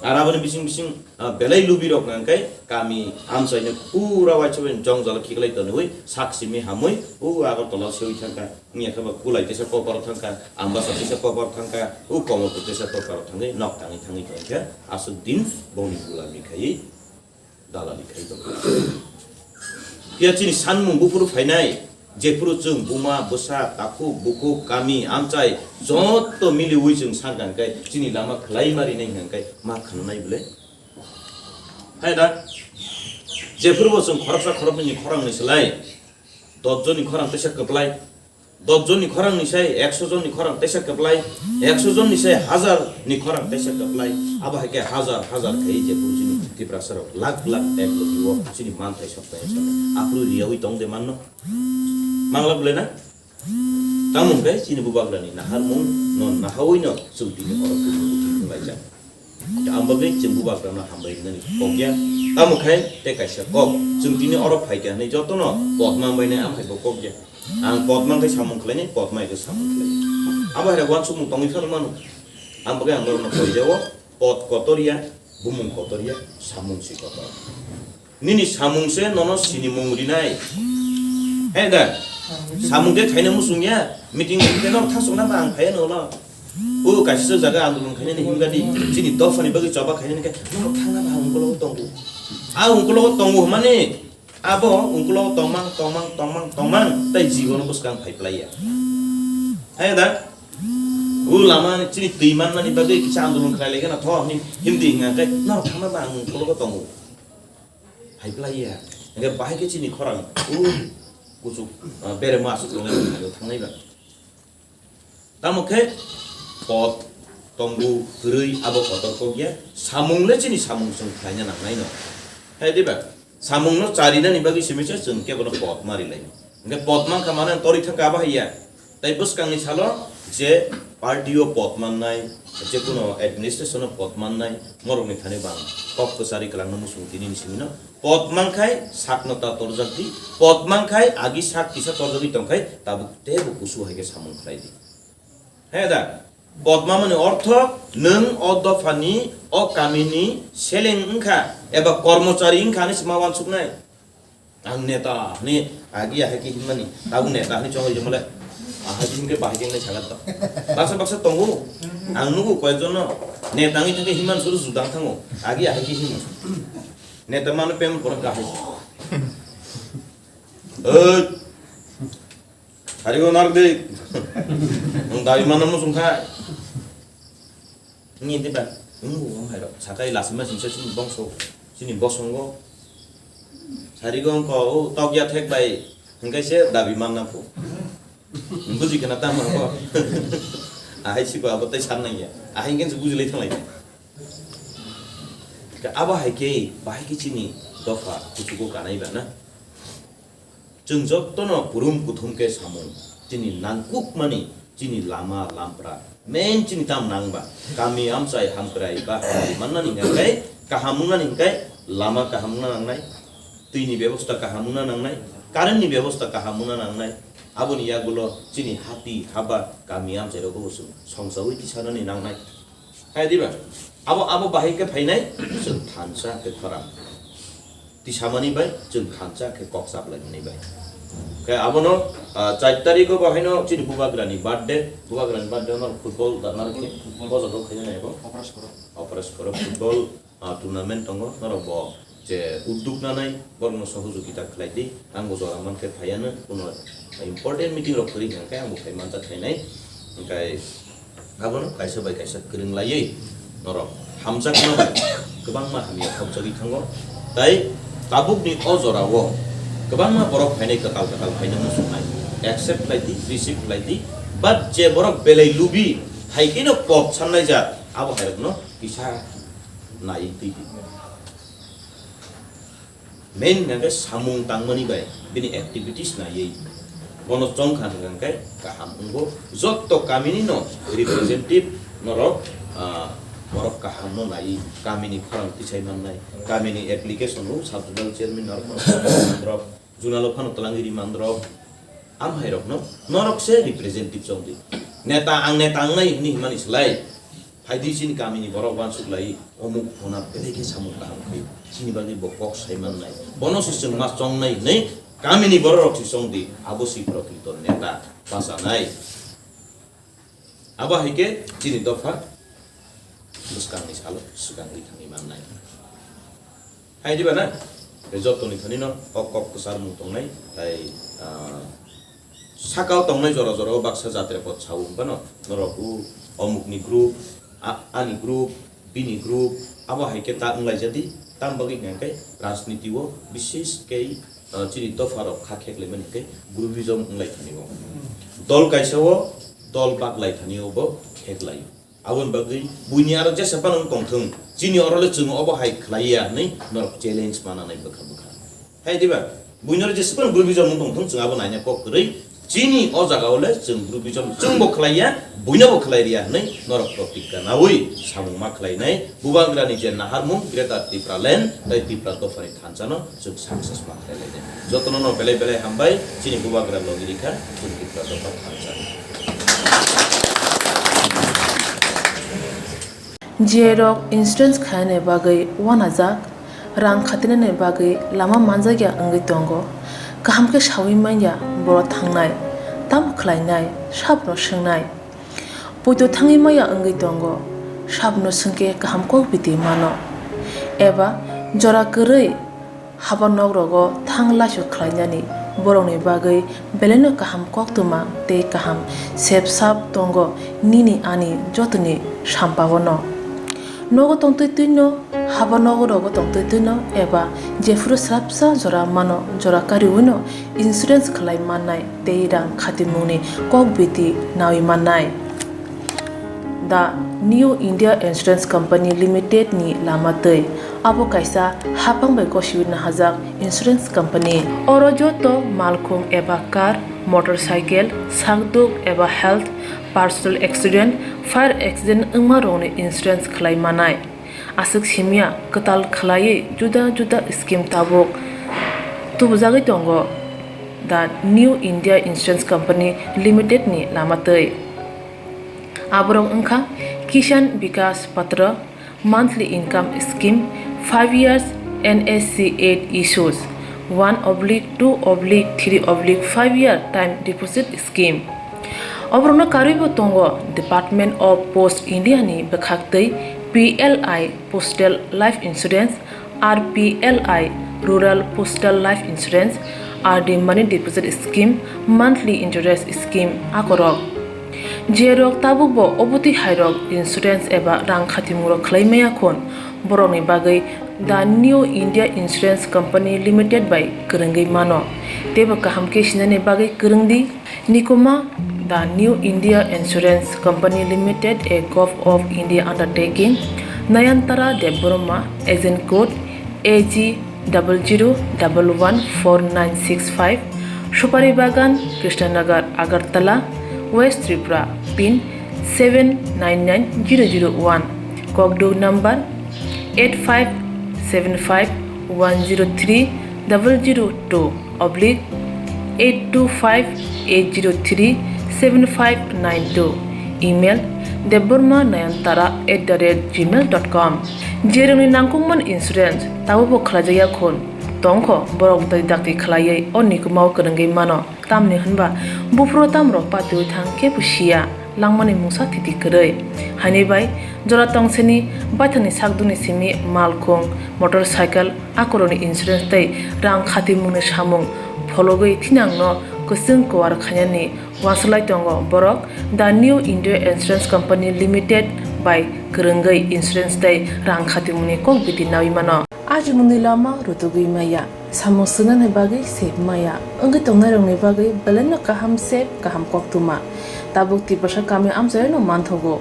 arabani bising belai lubi rok nangkai kami amsaine pura wachoben jongjal khiklai tone hoi saksi mi hamoi u agar tola seui thangka nia khaba kulai tesa popor thangka amba sa tesa popor thangka u komor tesa popor thangai nok tangi thangka asu din boni kula mi khai dalali khai dong kia chini sanmung bupuru phainai जेफुरु जों बुमा बसा ताखु बुकु कामी आमचाय जत मिलि उइ जों सांगांकाय चिनि लामा खलाइमारि नै हंकाय मा खननाय बले हायदा जेफुरु जों खरबनि खरांनि सलाय 10 जननि खरां तेसा कपलाय 10 जननि खरांनि साय 100 जननि खरां तेसा कपलाय 100 जननि साय 1000 नि खरां तेसा कपलाय आबा हाके हजार खै जेफुरु चिनि तिप्रासर लाख एक लोगियो चिनि मानथाय सप्ताय आफरु रियावि तंग दे माननो Mangla boleh na? Tamu guys, ini bubagrani. Nahar mung non nahawin no sulti ni orang kudu belajar. ambagai jembu bakrana hambai nani kokya tamukai te kaisa kok jengtini orok phaikya nei jotono potma baine amhai bo kokya ang potma kai samung khlai nei potma ke samung khlai aba hera wan sumung tongi phal manu ambagai angor no koi jawo pot kotoria bumung kotoria samung si kotor nini samung se nono sini mungri nai heda samung de khaina musungya meeting de no thasona ma ang phai no la o kaisa jaga andolon khaina ni himgadi sini dofani bagi coba khaina ni ka no thanga ba ungkolo tongu a ungkolo tongu mane abo ungkolo tomang tai jigon buskang phai playa heda u lama ni sini timan mani bagi kisa andolon khlai lega na tho ni himdi nga kai no thanga ba ungkolo tongu phai playa nga bai ke sini khorang kusuk bere masuk lo ngai thangai ba tamoke pot tonggu gerei abo kotor kokya samung le chini samung sung khlainya nangnai no hai diba samung no charina ni bagi simise chung ke bono pot mari lai nge pot man kamana tori thaka ba hiya tai bus kang ni salo je party o pot man nai je kuno administration o pot man nai morong ni thane bang kok ko sari kalang no musung tini ni simino pot man khai saknota torjakti pot man khai agi sak kisa torjagi tongkhai tabu te bu kusu haike samung khlai di heda potma mane ortho nung odofani o kamini seleng engkha eba kormachari engkha ni smawan suknai ang neta ni agi haki himani tabu neta ni chongo jemole ahajin ke bahjeng ni sagat baksa tongu ang nugu koijono neta ngi thake himan suru judang thango agi haki him neta manu pem korak gahe harigo narde dai manam sungkha ni tiba ngom hairo sakai lasma sinse sin bongso sini bosongo harigo ko tokya thek bai ngai se dabi manna ko buji kana ta ma ko ai si ko abatai san nai ya ai ngen buji lai thangai ka aba hai ke bai ki chini dofa kuchugo kanai ba na jengjob tono burum kuthum ke samung chini nangkuk mani chini lama lampra main chini tam nangba kami amsai hamkrai ba manna ni ngai kahamuna ni ngai lama kahamuna nangnai tini ব্যবস্থা kahamuna nangnai current ni ব্যবস্থা kahamuna nangnai aboni yagulo chini hati haba kami amsai ro go songsawi kisana ni nangnai hai diba abo bahai ke phainai jeng thansa ke khara tisamani bai jeng thansa ke koksap lani bai ke abono 4 tarikh bahino chini bubagrani birthday no football danar ke bozo ro khayna ebo operas koro football tournament tongo naro bo je udduk na nai borno সহযোগিতা khlai di angbo jora man ke phayana kuno important meeting ro khori kan kai angbo khai man ta thainai kai abono kaisa bai kaisa kring lai noro hamjak no gobang ma hami khobjagi thango tai tabuk ni ojora wo gobang ma borok phainai kakal phainai musumai accept lai di receive lai di but je borok belai lubi haikino pop sanai ja abo hairok no kisa nai ti main naga samung tangmani bai bini activities na yei bono chongkhan gangkai kaham ungo jotto kamini no representative norok borok kaham no nai kamini khorang tisai mannai kamini application ru subjunal chairman norok mandrok junalo phano talangiri mandrok am hairok no norok se representative chongdi neta nai ni mani slai haidi sin kamini borok wan suklai omuk hona beleke samung kaham kai sini bagi bokok saiman nai bono sistem mas chong nai nei kamini borok si songdi abosi prokrito neta basa nai aba hike sini dofa buskang ni salo sukang ni kami man nai hai di bana rezot toni thani no okok kusar mung tong nai tai sakau tong nai joro baksa jatre pot chawung bano noroku omuk ni group ani group bini group aba haike ta unglai jadi tam bagi ngkai राजनीति wo বিশেষ kai chini dofaro khakhek lemani kai groupism unglai thani wo dol kaisawo dol baklai thani wo kheklai abon bagi buini aro jesepan tongthung chini orole chung obo hai khlaiya nei nor challenge mana nai bakha hai diba buinor jesepan groupism tongthung chung abo naina kok rei chini o jaga ole jeng provision jeng bo khlaiya buina bo khlairia nei norok protika nawi samung ma khlainai bubagra ni je naharmung greater tipralen dai tipra to fani thanchano jeng success ma khlaile jotno no bele bele hambai chini bubagra logirika jeng tipra to thanchano Jerok insurance khane bagai wanajak rang khatinane bagai lama manjagya angai tongo kaham ke shawi manya boro thangnai tam khlainai sabno swngnai poito thangi maya angai tongo sabno sungke kaham ko biti mano eba jora korei haba nogrogo thangla su khlainani borongni bagai beleno kaham koktuma te kaham sep sap tongo nini ani jotni sampabono nogo tongtoi tuino haba nogo rogo tongtoi tuino eba jefru srapsa jora mano jora kariuno insurance khlai manai teirang khatimuni kok biti nawi manai The New India Insurance Company Limited ni lamatei abo kaisa hapang bai koshiwina hajak insurance company oro joto malkhung eba car motorcycle sakduk eba health personal accident fire accident ungma rongni insurance khlai manai asuk simia katal khlai juda juda scheme tabok tubujagi tongo The New India Insurance Company Limited ni lamatei abrong ungkha Kishan Vikas Patra monthly income scheme 5 years NSC 8 issues 1/2/3/5 year time deposit scheme obrona karibo tongo Department of Post India ni bekhaktei PLI Postal Life Insurance RPLI Rural Postal Life Insurance RD Money Deposit Scheme monthly interest scheme akorok Jerok tabukbo obuti hairok insurance eba rang khatimuro khlaimaya khon boroni bagai The New India Insurance Company Limited by Kurungai mano teba kaham ke sinane bagai kurungdi nikoma The New India Insurance Company Limited a Gulf of India undertaking Nayantara Deborma agent code AG 00114965 Shupari Bagan Krishnanagar Agartala West Tripura pin 799001 Kogdo number 85751030/825-803-7592 email debormanayantara@gmail.com jeroni nangkungman insurance tabo khlajaya khon tongkho borok dai dakti khlaiei onikumau kurungai mano tamni hunba bufro tamro patu thangke pusia langmani musa thiti korei hani bai jora tongseni bathani sakduni simi malkhong motorcycle akoroni insurance tai rang khati mune samung phologoi thinangno kusung kwar khanyani waslai tongo borok The New India Insurance Company Limited by kurungai insurance tai rang khati mune kok biti nawi mano aji muni lama rutugui maya samusuna ne bagai sep maya angi tongnai rongni bagai beleno kaham sep kaham koktuma tabuk tipasha kami amjai no manthogo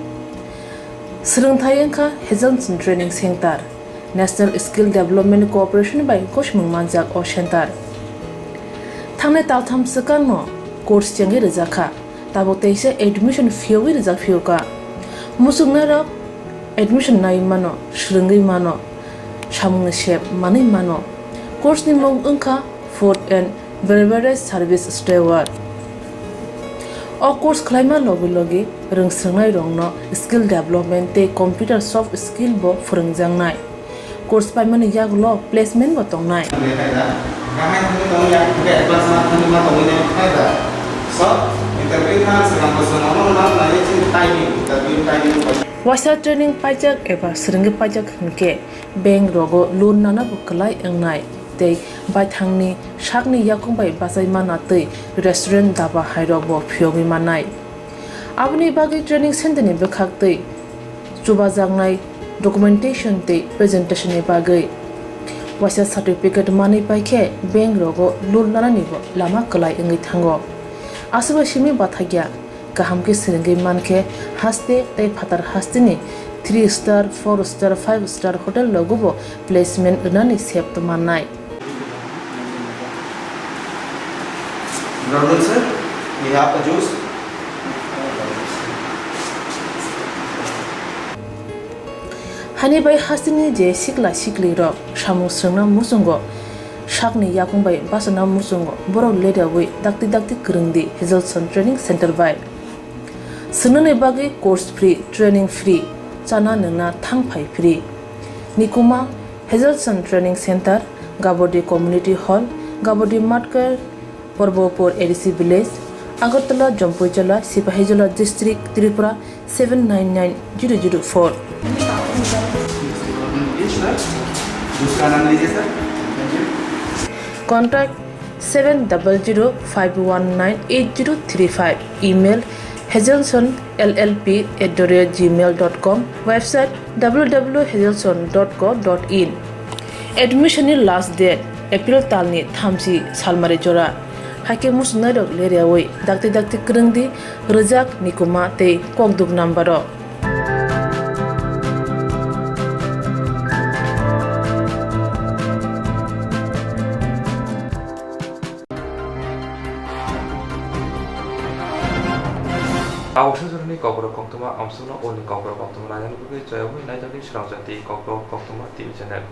srungthai engkha Hazelton Training Center National Skill Development Corporation by Koshmung Manjak o Center thangne taltham sakano course changi rejakha tabuk teise admission fee wi rejak fioka musungna rok admission nai mano srungai mano samung shep mani mano course ni mong ungkha food and beverage service steward o course khlaima logi logi rungsrangnai rongno skill development te computer soft skill bo phurungjangnai course paimani yaglo placement bo tongnai Wasa training pajak eba srungi pajak hunke bank rogo loan nana buklai engnai tei baithangni sakni yakung bai basai mana tei restaurant daba hairok bo phiogi manai abni bagi training center ni bekhak tei chuba jangnai documentation tei presentation ni bagai wasa certificate mani paikhe bank rogo loan nana ni bo lama klai engi thango asuba simi bathagya kaham ke srungi manke haste tei phatar haste ni 3 star 4 star 5 star hotel logo placement nani sep to manai Good sir. We have a juice. Hani bai hasini je sikla sikli rok samu sungna musungo sakni yakung bai basana musungo borok leda wi dakti krungdi Hazelson Training Center bai sunune bagi course free training free chana nungna thangphai free nikuma Hazelson Training Center Gabodi Community Hall Gabodi Matkar Porbopur ADC Village Agartala Jampuijala Sipahijala District Tripura 799004 दूसरा नाम लीजिए sir. Contact 700-519-8035. Email hazelsonllp@gmail.com. Website www.hazelson.co.in. Admission last date April talni thamsi salmari jora. Hake musnadok leriawai dakti krungdi rejak nikuma te kokduk nambaro. Awasajani Kokoro Koktoma Amsuna Oni Kokoro Koktoma Nayan Bugi Jayawai Naitani Srangjati Kokoro Koktoma TV channel.